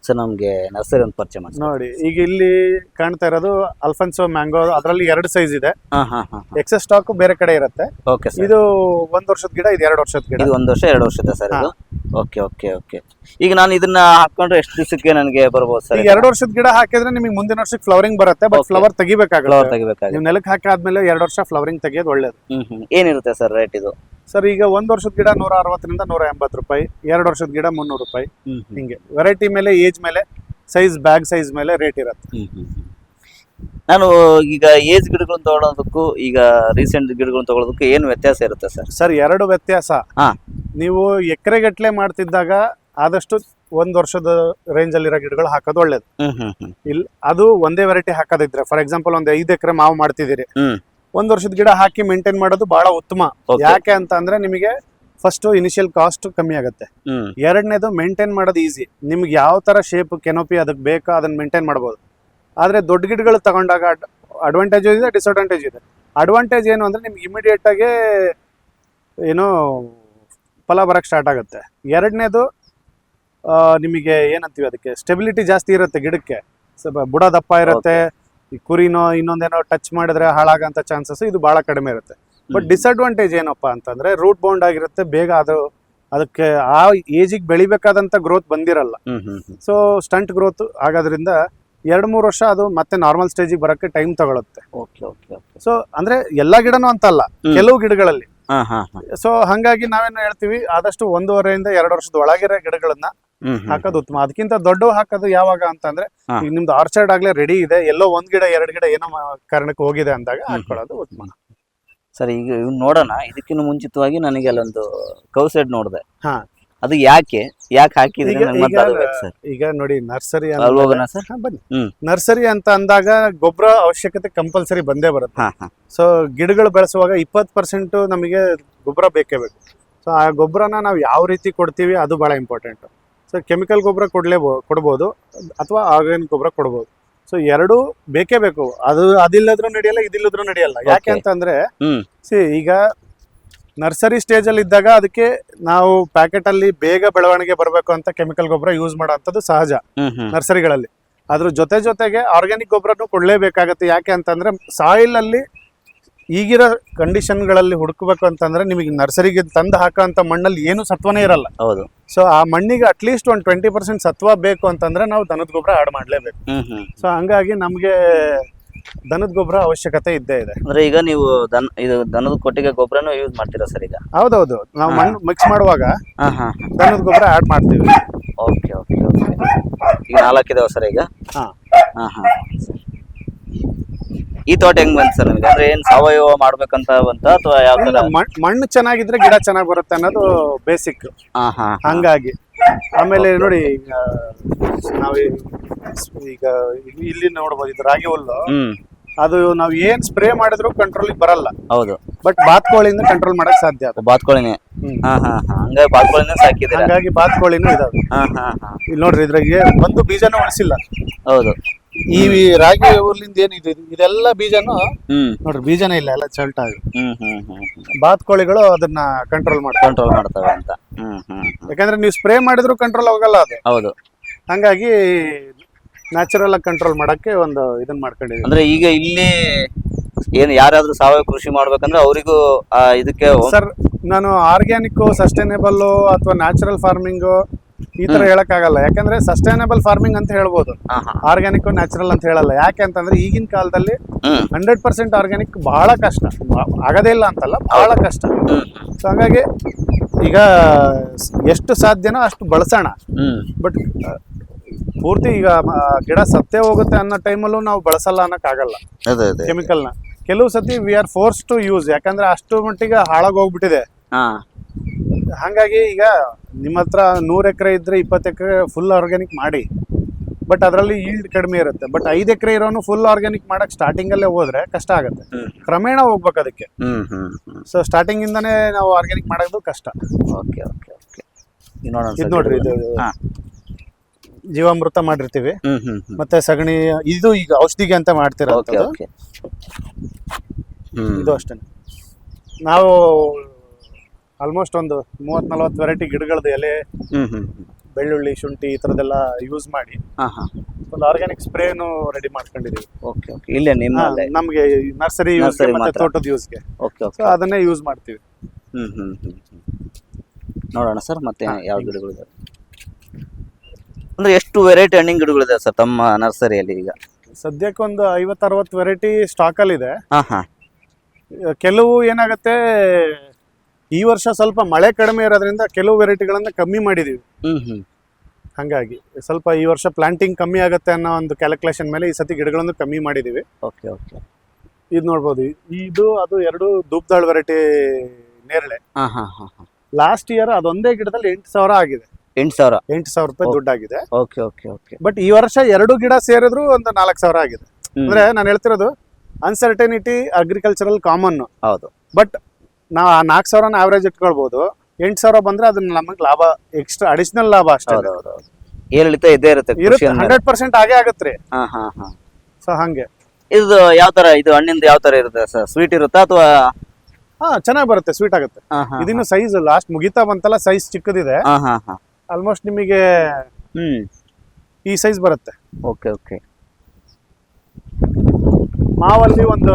ಸೊ ನಮ್ಗೆ ನರ್ಸರಿ ಒಂದು ಪರಿಚಯ ಮಾಡಿ ನೋಡಿ. ಈಗ ಇಲ್ಲಿ ಕಾಣ್ತಾ ಇರೋದು ಅಲ್ಫನ್ಸೋ ಮ್ಯಾಂಗೋ, ಅದರಲ್ಲಿ 2 ಸೈಜ್ ಇದೆ. ಎಕ್ಸೆಸ್ ಸ್ಟಾಕ್ ಬೇರೆ ಕಡೆ ಇರುತ್ತೆ. ಇದು 1 ವರ್ಷದ ಗಿಡ, ಇದು 2 ವರ್ಷದ ಗಿಡ. ಇದು 1 ವರ್ಷ 2 ವರ್ಷದ ಸರ್ ಇದು. Okay okay okay. ಈಗ ನಾನು ಇದನ್ನ ಹಾಕೊಂಡ್ರೆ ಎಷ್ಟು ದಿವಸಕ್ಕೆ ನನಗೆ ಬರ್ಬೋದು ಸರ್? ಈಗ 2 ವರ್ಷದ ಗಿಡ ಹಾಕಿದ್ರೆ ನಿಮಗೆ ಮುಂದಿನ ವರ್ಷಕ್ಕೆ ಫ್ಲವರಿಂಗ್ ಬರುತ್ತೆ. ಬಟ್ ಫ್ಲವರ್ ತೆಗಿಬೇಕಾಗುತ್ತೆ. ನೀವು ನೆಲಕ್ಕೆ ಹಾಕಾದ್ಮೇಲೆ 2 ವರ್ಷ ಫ್ಲವರಿಂಗ್ ತೆಗಿಯೋದು ಒಳ್ಳೇದು. ಏನಿರುತ್ತೆ ಸರ್ ರೇಟ್ ಇದು? ಸರ್ ಈಗ 1 ವರ್ಷದ ಗಿಡ 160ರಿಂದ 180 ರೂಪಾಯಿ, 2 ವರ್ಷದ ಗಿಡ 300 ರೂಪಾಯಿ. ಹಿಂಗೆ ವೆರೈಟಿ ಮೇಲೆ, ಏಜ್ ಮೇಲೆ, ಸೈಜ್, ಬ್ಯಾಗ್ ಸೈಜ್ ಮೇಲೆ ರೇಟ್ ಇರುತ್ತೆ. ನಾನು ಈಗ ಏಜ್ ಗಿಡಗಳನ್ನ ತಗೊಳ್ಳೋದಕ್ಕೂ ಈಗ ರೀಸೆಂಟ್ ಗಿಡಗಳನ್ನ ತಗೊಳ್ಳೋದಕ್ಕೂ ಏನು ವ್ಯತ್ಯಾಸ ಇರುತ್ತೆ ಸರ್? ಸರ್ 2 ವ್ಯತ್ಯಾಸ. ನೀವು ಎಕರೆಗಟ್ಲೆ ಮಾಡ್ತಿದ್ದಾಗ ಆದಷ್ಟು 1 ವರ್ಷದ ರೇಂಜ್ ಅಲ್ಲಿರೋ ಗಿಡಗಳು ಹಾಕೋದು ಒಳ್ಳೇದು. ಇಲ್ಲ ಅದು ಒಂದೇ ವೆರೈಟಿ ಹಾಕೋದಿದ್ರೆ, ಫಾರ್ ಎಕ್ಸಾಂಪಲ್ ಒಂದು 5 ಎಕರೆ ಮಾವು ಮಾಡ್ತಿದ್ದೀರಿ, 1 ವರ್ಷದ ಗಿಡ ಹಾಕಿ ಮೇಂಟೈನ್ ಮಾಡೋದು ಬಹಳ ಉತ್ತಮ. ಯಾಕೆ ಅಂತ ಅಂದ್ರೆ ನಿಮಗೆ ಫಸ್ಟ್ ಇನಿಷಿಯಲ್ ಕಾಸ್ಟ್ ಕಮ್ಮಿ ಆಗುತ್ತೆ. ಎರಡನೇದು ಮೇಂಟೈನ್ ಮಾಡೋದು ಈಸಿ. ನಿಮ್ಗೆ ಯಾವ ತರ ಶೇಪ್ ಕೆನೋಪಿ ಅದಕ್ಕೆ ಬೇಕೋ ಅದನ್ನ ಮೇಂಟೈನ್ ಮಾಡಬಹುದು. ಆದ್ರೆ ದೊಡ್ಡ ಗಿಡಗಳು ತಗೊಂಡಾಗ ಅಡ್ವಾಂಟೇಜ್ ಇದೆ, ಡಿಸ್ಅಡ್ವಾಂಟೇಜ್ ಇದೆ. ಅಡ್ವಾಂಟೇಜ್ ಏನು ಅಂದ್ರೆ ನಿಮ್ಗೆ ಇಮಿಡಿಯೇಟ್ ಆಗಿ ಏನೋ ಫಲ ಬರಕ್ ಸ್ಟಾರ್ಟ್ ಆಗುತ್ತೆ. ಎರಡನೇದು ನಿಮಗೆ ಏನಂತೀವಿ ಅದಕ್ಕೆ ಸ್ಟೆಬಿಲಿಟಿ ಜಾಸ್ತಿ ಇರುತ್ತೆ ಗಿಡಕ್ಕೆ. ಬುಡ ದಪ್ಪ ಇರುತ್ತೆ. ಈ ಕುರಿನೋ ಇನ್ನೊಂದೇನೋ ಟಚ್ ಮಾಡಿದ್ರೆ ಹಾಳಾಗಂತ ಚಾನ್ಸಸ್ ಇದು ಬಹಳ ಕಡಿಮೆ ಇರುತ್ತೆ. ಬಟ್ ಡಿಸ್ಅಡ್ವಾಂಟೇಜ್ ಏನಪ್ಪಾ ಅಂತಂದ್ರೆ ರೂಟ್ ಬೌಂಡ್ ಆಗಿರುತ್ತೆ, ಬೇಗ ಅದು ಅದಕ್ಕೆ ಆ ಏಜಿಗೆ ಬೆಳಿಬೇಕಾದಂತ ಗ್ರೋತ್ ಬಂದಿರಲ್ಲ. ಸೊ ಸ್ಟಂಟ್ ಗ್ರೋತ್ ಆಗೋದ್ರಿಂದ 2-3 ವರ್ಷ ಅದು ಮತ್ತೆ ನಾರ್ಮಲ್ ಸ್ಟೇಜಿಗೆ ಬರಕ್ಕೆ ಟೈಮ್ ತಗೊಳುತ್ತೆ. ಸೊ ಅಂದ್ರೆ ಎಲ್ಲಾ ಗಿಡನೂ ಅಂತಲ್ಲ, ಕೆಲವು ಗಿಡಗಳಲ್ಲಿ. ಸೊ ಹಂಗಾಗಿ ನಾವೇನು ಹೇಳ್ತೀವಿ, ಆದಷ್ಟು 1.5ರಿಂದ 2 ವರ್ಷದ ಒಳಗಿರೋ ಗಿಡಗಳನ್ನ ಹಾಕೋದು ಉತ್ತಮ. ಅದಕ್ಕಿಂತ ದೊಡ್ಡವು ಹಾಕೋದು ಯಾವಾಗ ಅಂತಂದ್ರೆ ಈಗ ನಿಮ್ದು ಆರ್ಚರ್ಡ್ ಆಗ್ಲೇ ರೆಡಿ ಇದೆ, ಎಲ್ಲೋ 1 ಗಿಡ 2 ಗಿಡ ಏನೋ ಕಾರಣಕ್ಕೆ ಹೋಗಿದೆ ಅಂದಾಗ ಹಾಕೊಳ್ಳೋದು ಉತ್ತಮ. ಸರ್ ಈಗ ನೋಡೋಣ, ಇದಕ್ಕಿಂತ ಮುಂಚಿತವಾಗಿ ನನಗೆ ಅಲ್ಲೊಂದು ಕೌಸೆಡ್ ನೋಡಿದೆ. ಅದು ಯಾಕೆ ಹಾಕಿದ್ರೆ ಈಗ ನೋಡಿ, ನರ್ಸರಿ ಬನ್ನಿ. ನರ್ಸರಿ ಅಂತ ಅಂದಾಗ ಗೊಬ್ಬರ ಅವಶ್ಯಕತೆ ಕಂಪಲ್ಸರಿ ಬಂದೇ ಬರುತ್ತೆ. ಸೊ ಗಿಡಗಳು ಬೆಳೆಸುವಾಗ 20% ನಮಗೆ ಗೊಬ್ಬರ ಬೇಕೇ ಬೇಕು. ಸೊ ಆ ಗೊಬ್ಬರನ ನಾವು ಯಾವ ರೀತಿ ಕೊಡ್ತೀವಿ ಅದು ಬಹಳ ಇಂಪಾರ್ಟೆಂಟ್. ಸೊ ಕೆಮಿಕಲ್ ಗೊಬ್ಬರ ಕೊಡ್ಬೋದು ಅಥವಾ ಆರ್ಗಾನಿಕ್ ಗೊಬ್ಬರ ಕೊಡ್ಬೋದು. ಸೊ 2 ಬೇಕೇ ಬೇಕು. ಅದಿಲ್ಲದ್ರೂ ನಡೆಯಲ್ಲ, ಇದಿಲ್ಲದ್ರೂ ನಡೆಯಲ್ಲ. ಯಾಕೆ ಅಂತಂದ್ರೆ ಈಗ ನರ್ಸರಿ ಸ್ಟೇಜ್ ಅಲ್ಲಿ ಇದ್ದಾಗ ಅದಕ್ಕೆ ನಾವು ಪ್ಯಾಕೆಟ್ ಅಲ್ಲಿ ಬೇಗ ಬೆಳವಣಿಗೆ ಬರಬೇಕು ಅಂತ ಕೆಮಿಕಲ್ ಗೊಬ್ಬರ ಯೂಸ್ ಮಾಡೋಂಥದ್ದು ಸಹಜ ನರ್ಸರಿಗಳಲ್ಲಿ. ಅದ್ರ ಜೊತೆಗೆ ಆರ್ಗ್ಯಾನಿಕ್ ಗೊಬ್ಬರನು ಕೊಡ್ಲೇಬೇಕಾಗತ್ತೆ. ಯಾಕೆ ಅಂತಂದ್ರೆ ಸಾಯಿಲ್ ಅಲ್ಲಿ ಈಗಿರೋ ಕಂಡೀಷನ್ಗಳಲ್ಲಿ ಹುಡುಕ್ಬೇಕು ಅಂತಂದ್ರೆ ನಿಮಗೆ ನರ್ಸರಿಗೆ ತಂದು ಹಾಕೋಂಥ ಮಣ್ಣಲ್ಲಿ ಏನು ಸತ್ವನೇ ಇರಲ್ಲ. ಹೌದು. ಸೊ ಆ ಮಣ್ಣಿಗೆ ಅಟ್ಲೀಸ್ಟ್ ಒಂದು 20% ಸತ್ವ ಬೇಕು ಅಂತಂದ್ರೆ ನಾವು ದನದ ಗೊಬ್ಬರ ಆಡ್ ಮಾಡಲೇಬೇಕು. ಸೊ ಹಂಗಾಗಿ ನಮಗೆ ದನದ ಗೊಬ್ಬರ ಅವಶ್ಯಕತೆ ಇದ್ದೇ ಇದೆ. ಅಂದ್ರೆ ಈಗ ನೀವು ಇದು ದನದ ಕೊಟ್ಟಿಗೆ ಗೊಬ್ಬರನೂ ಯೂಸ್ ಮಾಡ್ತೀರಾ ಸರ್ ಈಗ? ಹೌದೌದು, ನಾವು ಮಣ್ಣು ಮಿಕ್ಸ್ ಮಾಡುವಾಗ ಹಾ ಹಾ ದನದ ಗೊಬ್ಬರ ಆಡ್ ಮಾಡ್ತೀವಿ. Okay okay okay. ಈಗ 4 ಇದಾವೆ ಸರ್ ಈಗ? ಹಾ ಹಾ ಹಾ. ಈ ತೋಟ ಹೆಂಗ್ ಬಂತು ಸರ್ ನಿಮಗೆ? ಅಂದ್ರೆ ಏನ್ ಸಾವಯವ ಮಾಡ್ಬೇಕಂತ ಬಂತ ಅಥವಾ ಯಾವ ತರ? ಮಣ್ಣು ಚೆನ್ನಾಗಿದ್ರೆ ಗಿಡ ಚೆನ್ನಾಗಿ ಬರುತ್ತೆ ಅನ್ನೋದು ಬೇಸಿಕ್. ಹಂಗಾಗಿ ಆಮೇಲೆ ನೋಡಿ, ನಾವ್ ಈಗ ಇಲ್ಲಿ ನೋಡ್ಬೋದು, ಇದು ರಾಗಿ ಹುಲ್ಲು. ಅದು ನಾವ್ ಏನ್ ಸ್ಪ್ರೇ ಮಾಡಿದ್ರು ಕಂಟ್ರೋಲ್ ಬರಲ್ಲ. ಹೌದು. ಬಟ್ ಬಾತ್ಕೋಳಿಯಿಂದ ಕಂಟ್ರೋಲ್ ಮಾಡಕ್ ಸಾಧ್ಯ. ಅದು ಬಾತ್ಕೋಳಿನೇ. ಹಂಗಾಗಿ ಬಾತ್ಕೋಳಿನೇ ಸಾಕಿದ್ರೆ, ಹಂಗಾಗಿ ಬಾತ್ಕೋಳಿನೂ ಇದಾವೆ. ಇಲ್ಲಿ ನೋಡ್ರಿ, ಇದ್ರಾಗೆ ಒಂದು ಬೀಜನೂ ಉಳಿಸಿಲ್ಲ. ಹೌದು. ಈ ರಾಗಿ ಹುಲ್ಲಿಂದ ಏನಿದೆ ಇದೆಲ್ಲ ಬೀಜನು ನೋಡ್ರಿ, ಬೀಜನೇ ಇಲ್ಲ, ಎಲ್ಲ ಚಲ್ಟ. ಬಾತ್ಕೋಳಿಗಳು ಅದನ್ನ ಕಂಟ್ರೋಲ್ ಮಾಡ್ತವೆ ಅಂತ. ಯಾಕಂದ್ರೆ ನೀವು ಸ್ಪ್ರೇ ಮಾಡಿದ್ರು ಕಂಟ್ರೋಲ್ ಹೋಗಲ್ಲ ಅದು. ಹೌದು. ಹಂಗಾಗಿ ನ್ಯಾಚುರಲ್ ಆಗಿ ಕಂಟ್ರೋಲ್ ಮಾಡಕ್ಕೆ ಒಂದು ಇದನ್ನ ಮಾಡ್ಕೊಂಡಿದ್ದೀವಿ. ಅಂದ್ರೆ ಈಗ ಇಲ್ಲಿ ಏನ್ ಯಾರಾದ್ರೂ ಸಾವಯವ ಕೃಷಿ ಮಾಡ್ಬೇಕಂದ್ರೆ ಅವರಿಗೂ ಇದಕ್ಕೆ ಸರ್, ನಾನು ಆರ್ಗ್ಯಾನಿಕ್, ಸಸ್ಟೈನೇಬಲ್ ಅಥವಾ ನ್ಯಾಚುರಲ್ ಫಾರ್ಮಿಂಗ್ ಈ ತರ ಹೇಳಕ್ ಆಗಲ್ಲ. ಯಾಕಂದ್ರೆ ಸಸ್ಟೈನೇಬಲ್ ಫಾರ್ಮಿಂಗ್ ಅಂತ ಹೇಳ್ಬೋದು, ಆರ್ಗ್ಯಾನಿಕ್ ನ್ಯಾಚುರಲ್ ಅಂತ ಹೇಳಲ್ಲ. ಯಾಕೆ ಅಂತಂದ್ರೆ ಈಗಿನ ಕಾಲದಲ್ಲಿ 100% ಆರ್ಗ್ಯಾನಿಕ್ ಬಹಳ ಕಷ್ಟ, ಆಗದೇ ಇಲ್ಲ ಅಂತಲ್ಲ, ಬಹಳ ಕಷ್ಟ. ಸೊ ಹಂಗಾಗಿ ಈಗ ಎಷ್ಟು ಸಾಧ್ಯನೋ ಅಷ್ಟು ಬಳಸೋಣ. ಬಟ್ ಪೂರ್ತಿ ಈಗ ಗಿಡ ಸತ್ತೇ ಹೋಗುತ್ತೆ ಅನ್ನೋ ಟೈಮಲ್ಲೂ ನಾವು ಬಳಸಲ್ಲ ಅನ್ನಕ್ ಆಗಲ್ಲ ಕೆಮಿಕಲ್ನ. ಕೆಲವು ಸತಿ we are forced to use, ಯಾಕಂದ್ರೆ ಅಷ್ಟು ಮಟ್ಟಿಗೆ ಹಾಳಾಗೋಗ್ಬಿಟ್ಟಿದೆ. ಹಂಗಾಗಿ ಈಗ ನಿಮ್ಮ ಹತ್ರ 100 ಎಕರೆ ಇದ್ರೆ 20 ಎಕರೆ ಫುಲ್ ಆರ್ಗ್ಯಾನಿಕ್ ಮಾಡಿ, ಬಟ್ ಅದರಲ್ಲಿ ಈಲ್ಡ್ ಕಡಿಮೆ ಇರುತ್ತೆ. ಬಟ್ 5 ಎಕರೆ ಇರೋನು ಫುಲ್ ಆರ್ಗ್ಯಾನಿಕ್ ಮಾಡಕ್ ಸ್ಟಾರ್ಟಿಂಗ್ ಅಲ್ಲೇ ಹೋದ್ರೆ ಕಷ್ಟ ಆಗುತ್ತೆ. ಕ್ರಮೇಣ ಹೋಗ್ಬೇಕು ಅದಕ್ಕೆ. ಸೊ ಸ್ಟಾರ್ಟಿಂಗ್ ಇಂದಾನೇ ನಾವು ಆರ್ಗ್ಯಾನಿಕ್ ಮಾಡೋದು ಕಷ್ಟ. Okay okay okay. ಇದು ನೋಡ್ರಿ, ಇದು ಜೀವಾಮೃತ ಮಾಡಿರ್ತೀವಿ, ಮತ್ತೆ ಸಗಣಿ, ಇದು ಈಗ ಔಷಧಿಗೆ ಅಂತ ಮಾಡ್ತೀರ. ಇದು ಅಷ್ಟೇ. ನಾವು ಆಲ್ಮೋಸ್ಟ್ ಒಂದು 30-40 ವೆರೈಟಿ ಗಿಡಗಳದ್ದು ಎಲೆ, ಬೆಳ್ಳುಳ್ಳಿ, ಶುಂಠಿ ಈ ತರದೆಲ್ಲ ಯೂಸ್ ಮಾಡಿ ಒಂದು ಆರ್ಗ್ಯಾನಿಕ್ ಸ್ಪ್ರೇನು ರೆಡಿ ಮಾಡ್ಕೊಂಡಿದೀವಿ. Okay okay. ಇಲ್ಲೇ ನಮ್ಗೆ ನರ್ಸರಿ ಯೂಸ್ ಮತ್ತೆ ತೋಟದ ಯೂಸ್ಗೆ. Okay okay. ಅದನ್ನೇ ಯೂಸ್ ಮಾಡ್ತೀವಿ. ನೋಡೋಣ ಸರ್, ಮತ್ತೆ ಯಾವ ಗಿಡಗಳಿದೆ? ಅಂದ್ರೆ ಎಷ್ಟು ವೆರೈಟಿ ಹಣ್ಣಿನ ಗಿಡಗಳಿದೆ ಸರ್ ತಮ್ಮ ನರ್ಸರಿಯಲ್ಲಿ ಈಗ? ಸದ್ಯಕ್ಕೆ ಒಂದು 50-60 ವೆರೈಟಿ ಸ್ಟಾಕ್ ಅಲ್ಲಿ ಇದೆ. ಕೆಲವು ಏನಾಗುತ್ತೆ, ಈ ವರ್ಷ ಸ್ವಲ್ಪ ಮಳೆ ಕಡಿಮೆ ಇರೋದ್ರಿಂದ ಕೆಲವು ವೆರೈಟಿಗಳನ್ನ ಕಮ್ಮಿ ಮಾಡಿದೀವಿ. ಹಂಗಾಗಿ ಸ್ವಲ್ಪ ಈ ವರ್ಷ ಪ್ಲಾಂಟಿಂಗ್ ಕಮ್ಮಿ ಆಗುತ್ತೆ ಅನ್ನೋ ಒಂದು ಕ್ಯಾಲ್ಕುಲೇಷನ್ ಮೇಲೆ ಈ ಸತಿ ಗಿಡಗಳನ್ನು ಕಮ್ಮಿ ಮಾಡಿದೀವಿ. Okay okay. ಇದು ನೋಡ್ಬೋದು, ಇದು ಅದು 2 ಧೂಪ್ದಾಳ್ ವೆರೈಟಿ ನೇರಳೆ. ಲಾಸ್ಟ್ ಇಯರ್ ಅದೊಂದೇ ಗಿಡದಲ್ಲಿ 8,000 ಆಗಿದೆ. 8,000 ರೂಪಾಯಿ ದುಡ್ಡಾಗಿದೆ. Okay okay okay. ಬಟ್ ಈ ವರ್ಷ 2 ಗಿಡ ಸೇರಿದ್ರು ಒಂದು 4,000 ಆಗಿದೆ. ಅಂದ್ರೆ ನಾನು ಹೇಳ್ತಿರೋದು ಅನ್ಸರ್ಟನಿಟಿ ಅಗ್ರಿಕಲ್ಚರಲ್ ಕಾಮನ್. ಹೌದು. ಬಟ್ ನಾವು ಆ 4,000 ಆವರೇಜ್ ಇಟ್ಕೊಳ್ಬಹುದು. 8,000 ಬಂದ್ರೆ ಅದನ್ನ ನಮಗೆ ಲಾಭ, ಎಕ್ಸ್ಟ್ರಾ ಅಡಿಷನಲ್ ಲಾಭ ಅಷ್ಟೇ. ಏರಿಳಿತ ಇದ್ದೇ ಇರುತ್ತೆ. 100% ಆಗೇ ಆಗತ್ರಿ. ಸೊ ಹಂಗೆ ಇದು ಯಾವ ತರ, ಇದು ಹಣ್ಣಿಂದ ಯಾವ ತರ ಇರುತ್ತೆ ಸರ್? ಸ್ವೀಟ್ ಇರುತ್ತಾ ಅಥವಾ? ಚೆನ್ನಾಗಿ ಬರುತ್ತೆ, ಸ್ವೀಟ್ ಆಗುತ್ತೆ. ಇದನ್ನು ಸೈಜ್ ಲಾಸ್ಟ್ ಮುಗಿತಾ ಬಂತಲ್ಲ, ಸೈಜ್ ಚಿಕ್ಕದಿದೆ. ಆಲ್ಮೋಸ್ಟ್ ನಿಮಗೆ ಈ ಸೈಜ್ ಬರುತ್ತೆ. Okay okay. ಮಾವಲ್ಲಿ ಒಂದು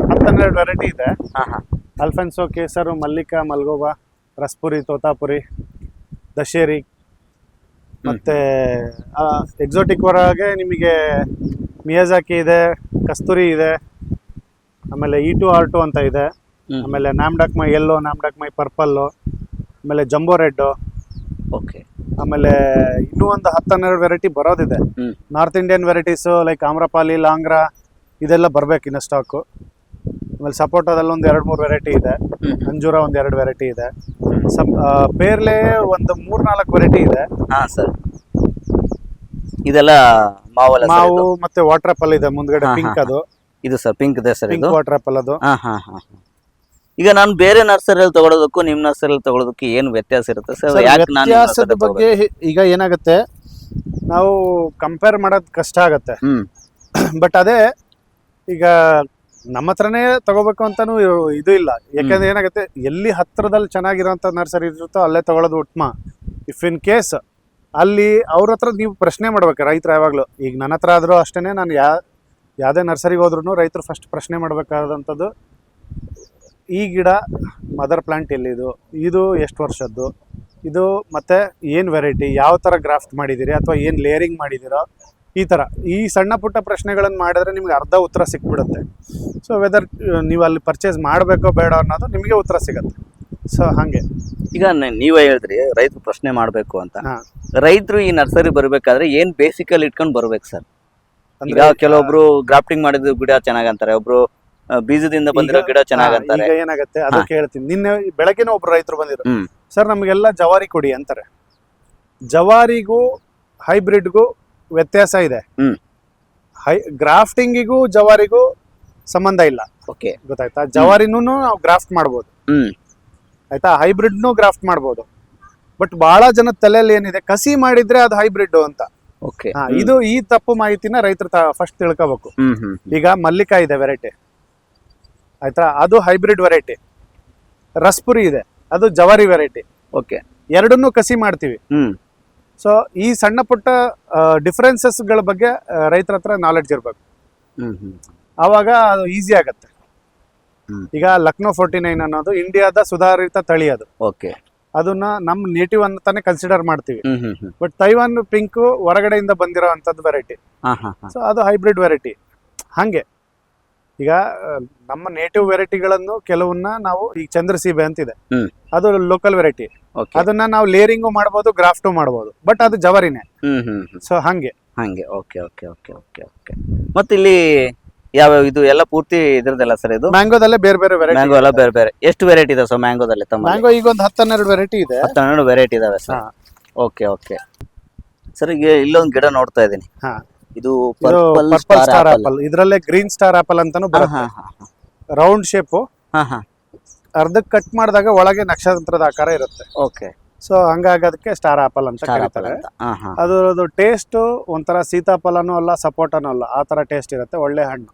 10-12 ವೆರೈಟಿ ಇದೆ. ಅಲ್ಫೆನ್ಸೋ, ಕೇಸರು, ಮಲ್ಲಿಕಾ, ಮಲ್ಗೋಬಾ, ರಸ್ಪುರಿ, ತೋತಾಪುರಿ, ದಶೇರಿ, ಮತ್ತೆ ಎಕ್ಸೋಟಿಕ್ ಹೊರಗೆ ನಿಮಗೆ ಮಿಯಾಜಾಕಿ ಇದೆ, ಕಸ್ತೂರಿ ಇದೆ, ಆಮೇಲೆ E2R2 ಅಂತ ಇದೆ, ಆಮೇಲೆ ನ್ಯಾಮ್ಡಾಕ್ಮೈ ಯೆಲ್ಲೋ, ನ್ಯಾಮ್ಡಾಕ್ಮೈ ಪರ್ಪಲ್ಲು, ಆಮೇಲೆ ಜಂಬೋ ರೆಡ್. ಓಕೆ. ಆಮೇಲೆ ಇನ್ನೂ ಒಂದು 10-12 ವೆರೈಟಿ ಬರೋದಿದೆ. North Indian varieties like Amrapali, Langra ಇದೆಲ್ಲ ಬರ್ಬೇಕು ಇನ್ನು ಸ್ಟಾಕು. ಆಮೇಲೆ ಸಪೋಟದಲ್ಲಿ ಒಂದು 2-3 ವೆರೈಟಿ ಇದೆ. ಅಂಜೂರ ಒಂದು 2 ವೆರೈಟಿ ಇದೆ. ಪೇರ್ಲೆ ಒಂದು 3-4 ವೆರೈಟಿ ಇದೆ. ಸರ್ ಇದೆಲ್ಲ ಮಾವು ಮತ್ತೆ ವಾಟರ್ ಆಪಲ್ ಇದೆ ಮುಂದ್ಗಡೆ, ಪಿಂಕ್. ಅದು ಇದು ಸರ್ ಪಿಂಕ್ ಇದೆ ಸರ್, ಪಿಂಕ್ ವಾಟರ್ ಆಪಲ್ ಅದು. ಈಗ ನಾನು ಬೇರೆ ನರ್ಸರಿಯಲ್ಲಿ ತಗೊಳ್ಳೋದಕ್ಕೂ ನಿಮ್ಮ ನರ್ಸರಿಯಲ್ಲಿ ತಗೊಳ್ಳೋದಕ್ಕೆ ಏನು ವ್ಯತ್ಯಾಸ ಇರುತ್ತೆ ಸರ್? ವ್ಯತ್ಯಾಸದ ಬಗ್ಗೆ ಈಗ ಏನಾಗುತ್ತೆ, ನಾವು ಕಂಪೇರ್ ಮಾಡೋದು ಕಷ್ಟ ಆಗತ್ತೆ. ಬಟ್ ಅದೇ ಈಗ ನಮ್ಮ ಹತ್ರನೇ ತಗೋಬೇಕು ಅಂತಾನು ಇದು ಇಲ್ಲ. ಯಾಕಂದ್ರೆ ಏನಾಗುತ್ತೆ, ಎಲ್ಲಿ ಹತ್ರದಲ್ಲಿ ಚೆನ್ನಾಗಿರೋಂಥ ನರ್ಸರಿ ಇರುತ್ತೋ ಅಲ್ಲೇ ತಗೊಳ್ಳೋದು ಉತ್ತಮ. ಇಫ್ ಇನ್ ಕೇಸ್ ಅಲ್ಲಿ ಅವ್ರ ಹತ್ರ ನೀವು ಪ್ರಶ್ನೆ ಮಾಡ್ಬೇಕು, ರೈತರು ಯಾವಾಗಲೂ. ಈಗ ನನ್ನ ಹತ್ರ ಆದರೂ ಅಷ್ಟೇ, ನಾನು ಯಾವುದೇ ನರ್ಸರಿಗೆ ಹೋದ್ರೂ ರೈತರು ಫಸ್ಟ್ ಪ್ರಶ್ನೆ ಮಾಡಬೇಕಾದಂಥದ್ದು, ಈ ಗಿಡ ಮದರ್ ಪ್ಲಾಂಟ್ ಎಲ್ಲಿದು, ಇದು ಎಷ್ಟು ವರ್ಷದ್ದು, ಇದು ಮತ್ತೆ ಏನು ವೆರೈಟಿ, ಯಾವ ಥರ ಗ್ರಾಫ್ಟ್ ಮಾಡಿದ್ದೀರಿ ಅಥವಾ ಏನು ಲೇಯರಿಂಗ್ ಮಾಡಿದ್ದೀರೋ, ಈ ಥರ ಈ ಸಣ್ಣ ಪುಟ್ಟ ಪ್ರಶ್ನೆಗಳನ್ನು ಮಾಡಿದ್ರೆ ನಿಮ್ಗೆ ಅರ್ಧ ಉತ್ತರ ಸಿಕ್ಬಿಡುತ್ತೆ. ಸೊ ವೆದರ್ ನೀವು ಅಲ್ಲಿ ಪರ್ಚೇಸ್ ಮಾಡಬೇಕೋ ಬೇಡ ಅನ್ನೋದು ನಿಮಗೆ ಉತ್ತರ ಸಿಗುತ್ತೆ. ಸೊ ಹಾಗೆ ಈಗ ನೀವೇ ಹೇಳಿದ್ರಿ ರೈತರು ಪ್ರಶ್ನೆ ಮಾಡಬೇಕು ಅಂತ. ರೈತರು ಈ ನರ್ಸರಿ ಬರ್ಬೇಕಾದ್ರೆ ಏನ್ ಬೇಸಿಕಲ್ಲಿ ಇಟ್ಕೊಂಡು ಬರ್ಬೇಕು ಸರ್? ಈಗ ಕೆಲವೊಬ್ರು ಗ್ರಾಫ್ಟಿಂಗ್ ಮಾಡಿದ ಗಿಡ ಚೆನ್ನಾಗಂತಾರೆ, ಒಬ್ರು ಬೀಜದಿಂದ ಬಂದಿರೋ ಗಿಡ ಚೆನ್ನಾಗಂತಾರೆ. ಈಗ ಏನಾಗುತ್ತೆ ಅದಕ್ಕೆ ಹೇಳ್ತೀನಿ. ನಿನ್ನೆ ಬೆಳಗ್ಗೆನ ಒಬ್ರು ರೈತರು ಬಂದಿದ್ರು, ಸರ್ ನಮಗೆಲ್ಲ ಜವಾರಿ ಕೊಡಿ ಅಂತಾರೆ. ಜವಾರಿಗೂ ಹೈಬ್ರಿಡ್ಗೂ ವ್ಯತ್ಯಾಸ ಇದೆ. ಗ್ರಾಫ್ಟಿಂಗಿಗೂ ಜವಾರಿಗೂ ಸಂಬಂಧ ಇಲ್ಲ. ಓಕೆ, ಗೊತ್ತಾಯ್ತಾ? ಜವಾರಿನೂ ನಾವು ಗ್ರಾಫ್ಟ್ ಮಾಡ್ಬೋದು, ಆಯ್ತಾ, ಹೈಬ್ರಿಡ್ನು ಗ್ರಾಫ್ಟ್ ಮಾಡ್ಬೋದು. ಬಟ್ ಬಹಳ ಜನ ತಲೆಯಲ್ಲಿ ಏನಿದೆ, ಕಸಿ ಮಾಡಿದ್ರೆ ಅದು ಹೈಬ್ರಿಡ್ ಅಂತ. ಓಕೆ, ಇದು ಈ ತಪ್ಪು ಮಾಹಿತಿನ ರೈತರು ಫಸ್ಟ್ ತಿಳ್ಕೋಬೇಕು. ಈಗ ಮಲ್ಲಿಕಾ ಇದೆ ವೆರೈಟಿ, ಆಯ್ತಾ, ಅದು ಹೈಬ್ರಿಡ್ ವೆರೈಟಿ. ರಸ್ಪುರಿ ಇದೆ, ಅದು ಜವಾರಿ ವೆರೈಟಿ. ಓಕೆ, ಎರಡನ್ನೂ ಕಸಿ ಮಾಡ್ತೀವಿ. ಸೊ ಈ ಸಣ್ಣ ಪುಟ್ಟ ಡಿಫ್ರೆನ್ಸಸ್ಗಳ ಬಗ್ಗೆ ರೈತರ ಹತ್ರ ನಾಲೆಡ್ಜ್ ಇರಬೇಕು. ಆವಾಗ ಅದು ಈಸಿ ಆಗತ್ತೆ. ಈಗ ಲಕ್ನೋ 49 ಅನ್ನೋದು ಇಂಡಿಯಾದ ಸುಧಾರಿತ ತಳಿ. ಅದು ಓಕೆ, ಅದನ್ನ ನಮ್ಮ ನೇಟಿವ್ ಅಂತಾನೆ ಕನ್ಸಿಡರ್ ಮಾಡ್ತೀವಿ. ಬಟ್ ತೈವಾನ್ ಪಿಂಕ್ ಹೊರಗಡೆಯಿಂದ ಬಂದಿರೋ ಅಂತದ್ದು ವೆರೈಟಿ. ಸೊ ಅದು ಹೈಬ್ರಿಡ್ ವೆರೈಟಿ. ಹಂಗೆ ಈಗ ನಮ್ಮ ನೇಟಿವ್ ವೆರೈಟಿಗಳನ್ನು ಕೆಲವನ್ನ ನಾವು, ಈಗ ಚಂದ್ರಸೀಬೆ ಅಂತಿದೆ, ಅದು ಲೋಕಲ್ ವೆರೈಟಿ. ಅದನ್ನ ನಾವು ಲೇರಿಂಗು ಮಾಡ್ಬೋದು, ಗ್ರಾಫ್ಟು ಮಾಡ್ಬೋದು, ಬಟ್ ಅದು ಜವಾರಿನೇ. ಸೊ ಹಂಗೆ. Okay okay okay okay okay. ಮತ್ತೆ ಇಲ್ಲಿ ಯಾವ ಇದು ಎಲ್ಲ ಪೂರ್ತಿ ಇದ್ರದ್ದಲ್ಲ ಸರ್? ಇದು ಮ್ಯಾಂಗೋದಲ್ಲೇ ಬೇರೆ ಬೇರೆ ವೆರೈಟಿ. ಮ್ಯಾಂಗೋ ಎಲ್ಲ ಬೇರೆ ಬೇರೆ. ಎಷ್ಟು ವೆರೈಟಿ ಇದೆ ಸರ್ ಮ್ಯಾಂಗೋದಲ್ಲಿ? ಮ್ಯಾಂಗೋ ಈಗ ಒಂದು 10-12 ವೆರೈಟಿ ಇದೆ. 12 ವೆರೈಟಿ ಇದಾವೆ ಸರ್. ಓಕೆ ಓಕೆ ಸರ್, ಈಗ ಇಲ್ಲೊಂದು ಗಿಡ ನೋಡ್ತಾ ಇದ್ದೀನಿ. ಇದು ಪರ್ಪಲ್ ಸ್ಟಾರ್ ಆಪಲ್. ಇದರಲ್ಲೇ ಗ್ರೀನ್ ಸ್ಟಾರ್ ಆಪಲ್ ಅಂತಾನು ಬರುತ್ತೆ. ರೌಂಡ್ ಶೇಪ್, ಅರ್ಧಕ್ಕೆ ಕಟ್ ಮಾಡಿದಾಗ ಒಳಗೆ ನಕ್ಷತ್ರದ ಆಕಾರ ಇರುತ್ತೆ. ಓಕೆ, ಸೊ ಹಂಗಾಗೋದಕ್ಕೆ ಸ್ಟಾರ್ ಆಪಲ್ ಅಂತ ಕರೀತಾರೆ. ಅದ್ರದ್ದು ಟೇಸ್ಟ್ ಒಂಥರ ಸೀತಾಫಲನೂ ಅಲ್ಲ, ಸಪೋಟನೂ ಅಲ್ಲ, ಆ ತರ ಟೇಸ್ಟ್ ಇರುತ್ತೆ. ಒಳ್ಳೆ ಹಣ್ಣು.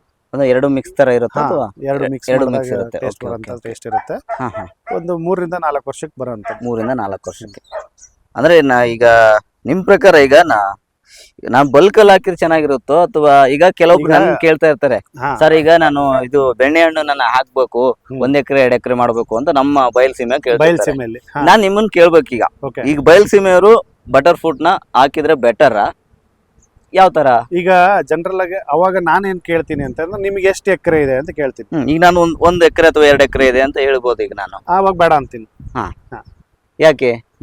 ಎರಡು ಮಿಕ್ಸ್ ತರ ಇರುತ್ತೆ. ಎರಡು ಮಿಕ್ಸ್ ಇರುತ್ತೆ. ಟೇಸ್ಟ್ ಇರುತ್ತೆ. ಒಂದು 3-4 ವರ್ಷಕ್ಕೆ ಬರುವಂತ. 3-4 ವರ್ಷಕ್ಕೆ ಅಂದ್ರೆ ಈಗ ನಿಮ್ ಪ್ರಕಾರ ಈಗ ನಾನ್ ಬಲ್ಕ್ ಅಲ್ಲಿ ಹಾಕಿದ್ರೆ ಚೆನ್ನಾಗಿರುತ್ತೋ, ಅಥವಾ ಈಗ ಕೆಲವೊಬ್ರು ನನ್ ಕೇಳ್ತಾ ಇರ್ತಾರೆ, ಸರ್ ಈಗ ನಾನು ಇದು ಬೆಣ್ಣೆ ಹಣ್ಣು ನಾನು ಹಾಕ್ಬೇಕು, 1 ಎಕರೆ 2 ಎಕರೆ ಮಾಡ್ಬೇಕು ಅಂತ ನಮ್ಮ ಬಯಲ್ಸೀಮೆ ಕೇಳ್ತಾರೆ. ನಾನ್ ನಿಮ್ಮನ್ ಕೇಳ್ಬೇಕು, ಈಗ ಬಯಲ್ಸೀಮೆಯವರು ಬಟರ್ ಫ್ರೂಟ್ ನ ಹಾಕಿದ್ರೆ ಬೆಟರ್ ಯಾವ ತರ? ಈಗ ಜನರಲ್ ಆಗಿ ಅವಾಗ ನಾನೇನ್ ಕೇಳ್ತೀನಿ ಅಂತಂದ್ರೆ, ನಿಮ್ಗೆ ಎಷ್ಟು ಎಕರೆ ಇದೆ ಅಂತ ಕೇಳ್ತೀನಿ. ಈಗ ನಾನು 1 ಎಕರೆ ಅಥವಾ 2 ಎಕರೆ ಇದೆ ಅಂತ ಹೇಳ್ಬೋದು. ಈಗ ನಾನು ಆವಾಗ ಬೇಡ ಅಂತೀನಿ.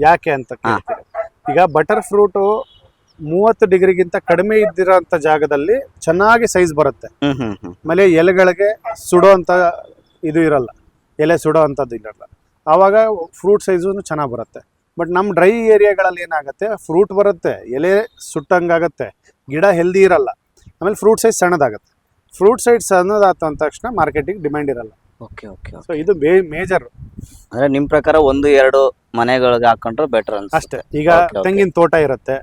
ಯಾಕೆ ಅಂತ ಕೇಳ್ತೀನಿ. ಈಗ ಬಟರ್ ಫ್ರೂಟ್ 30 ಡಿಗ್ರಿಗಿಂತ ಕಡಿಮೆ ಇದ್ದಿರೋಂಥ ಜಾಗದಲ್ಲಿ ಚೆನ್ನಾಗಿ ಸೈಜ್ ಬರುತ್ತೆ. ಆಮೇಲೆ ಎಲೆಗಳಿಗೆ ಸುಡೋ ಅಂತ ಇದು ಇರಲ್ಲ, ಎಲೆ ಸುಡೋ ಅಂಥದ್ದು ಇರಲ್ಲ. ಆವಾಗ ಫ್ರೂಟ್ ಸೈಜು ಚೆನ್ನಾಗಿ ಬರುತ್ತೆ. ಬಟ್ ನಮ್ಮ ಡ್ರೈ ಏರಿಯಾಗಳಲ್ಲಿ ಏನಾಗುತ್ತೆ, ಫ್ರೂಟ್ ಬರುತ್ತೆ, ಎಲೆ ಸುಟ್ಟಂಗಾಗತ್ತೆ, ಗಿಡ ಹೆಲ್ದಿ ಇರಲ್ಲ, ಆಮೇಲೆ ಫ್ರೂಟ್ ಸೈಜ್ ಸಣ್ಣದಾಗುತ್ತೆ. ಫ್ರೂಟ್ ಸೈಜ್ ಸಣ್ಣದಾತ ಅಂದ ತಕ್ಷಣ ಮಾರ್ಕೆಟಿಗೆ ಡಿಮ್ಯಾಂಡ್ ಇರಲ್ಲ. Okay okay. ಸೊ ಇದು ಮೇಜರ್. ಅಂದ್ರೆ ನಿಮ್ ಪ್ರಕಾರ 1-2 ಮನೆಗಳಿಗೆ ಹಾಕೊಂಡ್ರೆ ಬೆಟರ್ ಅಷ್ಟೇ. ಈಗ ತೆಂಗಿನ ತೋಟ ಇರುತ್ತೆ,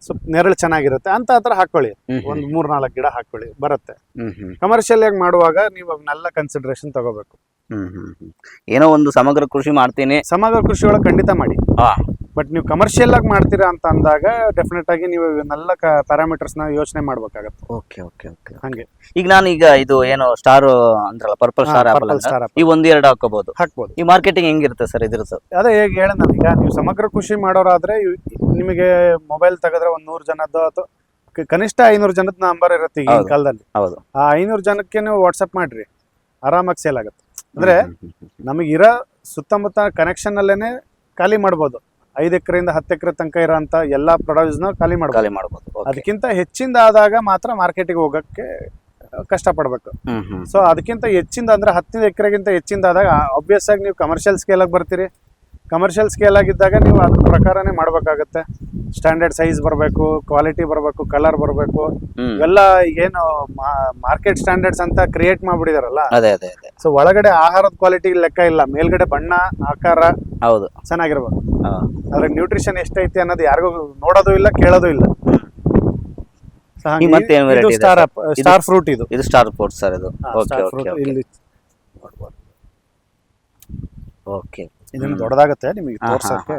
ಸ್ವಲ್ಪ ನೆರಳು ಚೆನ್ನಾಗಿರುತ್ತೆ ಅಂತ ಹತ್ರ ಹಾಕೊಳ್ಳಿ. 1-3-4 ಗಿಡ ಹಾಕೊಳ್ಳಿ, ಬರುತ್ತೆ. ಕಮರ್ಷಿಯಲ್ ಆಗಿ ಮಾಡುವಾಗ ನೀವು ಅವನ್ನೆಲ್ಲ ಕನ್ಸಿಡರೇಷನ್ ತಗೋಬೇಕು. ಏನೋ ಒಂದು ಸಮಗ್ರ ಕೃಷಿ ಮಾಡ್ತೀನಿ, ಸಮಗ್ರ ಕೃಷಿ ಒಳಗೆ ಖಂಡಿತ ಮಾಡಿ. ಬಟ್ ನೀವು ಕಮರ್ಷಿಯಲ್ ಆಗಿ ಮಾಡ್ತೀರಾ ಅಂತ ಅಂದಾಗ ಡೆಫಿನೆಟ್ ಆಗಿ ನೀವು ಇವನ್ನೆಲ್ಲ ಪ್ಯಾರಾಮೀಟರ್ಸ್ ನ ಯೋಚನೆ ಮಾಡ್ಬೇಕಾಗತ್ತೆ. Okay okay okay. ಹಂಗೆ ಈಗ ನಾನು ಇದು ಏನು ಸ್ಟಾರ್ ಅಂದ್ರಲ್ಲ, ಪರ್ಪಲ್ ಸ್ಟಾರ್ ಆಪಲ್, ಈ 1-2 ಹಾಕೋಬಹುದು. ಈ ಮಾರ್ಕೆಟಿಂಗ್ ಹೆಂಗಿರುತ್ತೆ ಸರ್ ಇದ್ರದ್ದು? ಅದೇ ಹೇಗೆ ಹೇಳ, ಈಗ ನೀವು ಸಮಗ್ರ ಕೃಷಿ ಮಾಡೋರಾದ್ರೆ ನಿಮಗೆ ಮೊಬೈಲ್ ತೆಗೆದ್ರೆ 100 ಜನದ್ದು ಅಥವಾ ಕನಿಷ್ಠ 500 ಜನದ ನಂಬರ್ ಇರುತ್ತೆ ಈ ಕಾಲದಲ್ಲಿ. ಹೌದು. ಆ 500 ಜನಕ್ಕೆ ನೀವು ವಾಟ್ಸಪ್ ಮಾಡ್ರಿ, ಆರಾಮಾಗಿ ಸೇಲ್ ಆಗುತ್ತೆ. ಅಂದ್ರೆ ನಮಗಿರೋ ಸುತ್ತಮುತ್ತ ಕನೆಕ್ಷನ್ ಅಲ್ಲೇನೆ ಖಾಲಿ ಮಾಡ್ಬೋದು. 5 ಎಕರೆಯಿಂದ 10 ಎಕರೆ ತನಕ ಇರೋಂಥ ಎಲ್ಲಾ ಪ್ರೊಡಕ್ಟ್ಸ್ ನ ಖಾಲಿ ಮಾಡ್ಬೋದು. ಅದಕ್ಕಿಂತ ಹೆಚ್ಚಿಂದ ಆದಾಗ ಮಾತ್ರ ಮಾರ್ಕೆಟಿಗೆ ಹೋಗಕ್ಕೆ ಕಷ್ಟ ಪಡ್ಬೇಕು. ಸೊ ಅದಕ್ಕಿಂತ ಹೆಚ್ಚಿಂದ ಅಂದ್ರೆ 10 ಎಕರೆಗಿಂತ ಹೆಚ್ಚಿಂದ ಆದಾಗ ಆಬ್ವಿಯಸ್ ಆಗಿ ನೀವು ಕಮರ್ಷಿಯಲ್ ಸ್ಕೇಲ್ ಆಗಿ ಬರ್ತೀರಿ. ಕಮರ್ಷಿಯಲ್ ಸ್ಕೇಲ್ ಆಗಿದ್ದಾಗ ನೀವು ಅದ್ರ ಪ್ರಕಾರನೇ ಮಾಡ್ಬೇಕಾಗತ್ತೆ. ಸ್ಟ್ಯಾಂಡರ್ಡ್ ಸೈಜ್ ಬರಬೇಕು, ಕ್ವಾಲಿಟಿ ಬರಬೇಕು, ಕಲರ್ ಬರಬೇಕು. ಇವೆಲ್ಲ ಏನು ಮಾರ್ಕೆಟ್ ಸ್ಟ್ಯಾಂಡರ್ಡ್ಸ್ ಅಂತ ಕ್ರಿಯೇಟ್ ಮಾಡ್ಬಿಟ್ಟಿದಾರಲ್ಲ. ಸೊ ಒಳಗಡೆ ಆಹಾರದ ಕ್ವಾಲಿಟಿ ಲೆಕ್ಕ ಇಲ್ಲ, ಮೇಲ್ಗಡೆ ಬಣ್ಣ ಆಕಾರ ಹೌದು ಚೆನ್ನಾಗಿರ್ಬೇಕು. ಅದ್ರ ನ್ಯೂಟ್ರಿಷನ್ ಎಷ್ಟೈತಿ ಅನ್ನೋದು ಯಾರಿಗೂ ನೋಡೋದು ಇಲ್ಲ, ಕೇಳೋದು ಇಲ್ಲ. ಸ್ಟಾರ್ ಫ್ರೂಟ್ ಇದು ಸ್ಟಾರ್ ಫ್ರೂಟ್ ಸರ್. ಇದು ಓಕೆ. ಇದನ್ನು ದೊಡ್ಡದಾಗುತ್ತೆ, ನಿಮಗೆ ತೋರ್ಸಕ್ಕೆ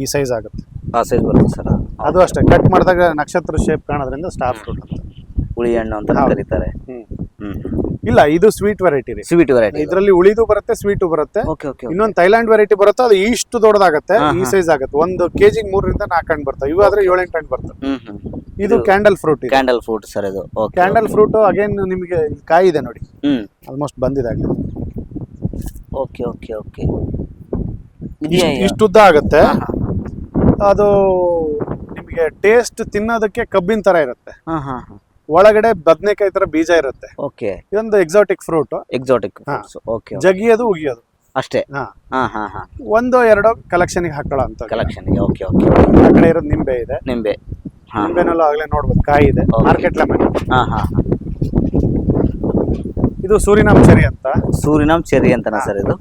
ಈ ಸೈಜ್ ಆಗುತ್ತೆ. ಆ ಸೈಜ್ ಬರುತ್ತೆ ಸರ್. ಅದು ಅಷ್ಟೇ, ಕಟ್ ಮಾಡಿದಾಗ ನಕ್ಷತ್ರ ಶೇಪ್ ಕಾಣೋದ್ರಿಂದ ಸ್ಟಾರ್ ಫ್ರೂಟ್ ಅಂತ. ಹುಳಿ ಹಣ್ಣು ಅಂತ ಕರೀತಾರೆ. ಇಲ್ಲ, ಇದು ಸ್ವೀಟ್ ವೆರೈಟಿ ರೀ. Sweet variety. ಇದರಲ್ಲಿ ಉಳಿದು ಬರುತ್ತೆ, ಸ್ವೀಟು ಬರುತ್ತೆ. Okay okay. ಇನ್ನೊಂದು ಥೈಲ್ಯಾಂಡ್ ವೆರೈಟಿ ಬರುತ್ತೆ, ಅದು ಇಷ್ಟು ದೊಡ್ಡದಾಗತ್ತೆ, ಹಾ, ಈ ಹಾ. ಸೈಜ್ ಆಗುತ್ತೆ. 1 kg 3 ರಿಂದ 4 ಹಣ್ಣು ಬರ್ತವೆ. ಇವು ಆದ್ರೆ 7-8 ಹಣ್ಣು ಬರ್ತವೆ. ಇದು candle fruit. Candle fruit sir ಇದು. ಓಕೆ. ಕ್ಯಾಂಡಲ್ ಫ್ರೂಟ್ ಅಗೇನ್ ನಿಮಗೆ ಕಾಯಿ ಇದೆ ನೋಡಿ, ಆಲ್ಮೋಸ್ಟ್ ಬಂದಿದೆ ಆಗ್ಲಿ. Okay okay okay. ಇಷ್ಟು ಉದ್ದ ಆಗುತ್ತೆ. ಅದು ನಿಮಗೆ ಟೇಸ್ಟ್ ತಿನ್ನೋದಕ್ಕೆ ಕಬ್ಬಿನ ತರ ಇರುತ್ತೆ. ಒಳಗಡೆ ಬದನೆಕಾಯಿ ತರ ಬೀಜ ಇರುತ್ತೆ. ಓಕೆ. ಇದೊಂದು exotic fruit. Exotic fruits. Okay. ಜಗಿಯೋದು ಉಗಿಯೋದು ಅಷ್ಟೇ. ಹಾ. ಹಾ ಹಾ ಹಾ. 1-2 ಕಲೆಕ್ಷನ್ ಗೆ ಹಾಕೊಳ್ಳೋ ಅಂತ. ಕಲೆಕ್ಷನ್ ಗೆ. Okay okay. ಆ ಕಡೆ ಇರೋದು ನಿಂಬೆ ಇದೆ. ನಿಂಬೆ. ನಿಂಬೆನಲ್ಲೂ ಆಗ್ಲೇ ನೋಡ್ಬೋದು ಕಾಯಿ ಇದೆ. Okay. Market lemon. ಹಾ ಹಾ. ಇದು ಸೂರಿನಾಮ್ ಚೆರಿ ಅಂತ. ಸೂರಿನಾಮ್ ಚೆರಿ ಅಂತನಾ ಸರ್ ಇದು?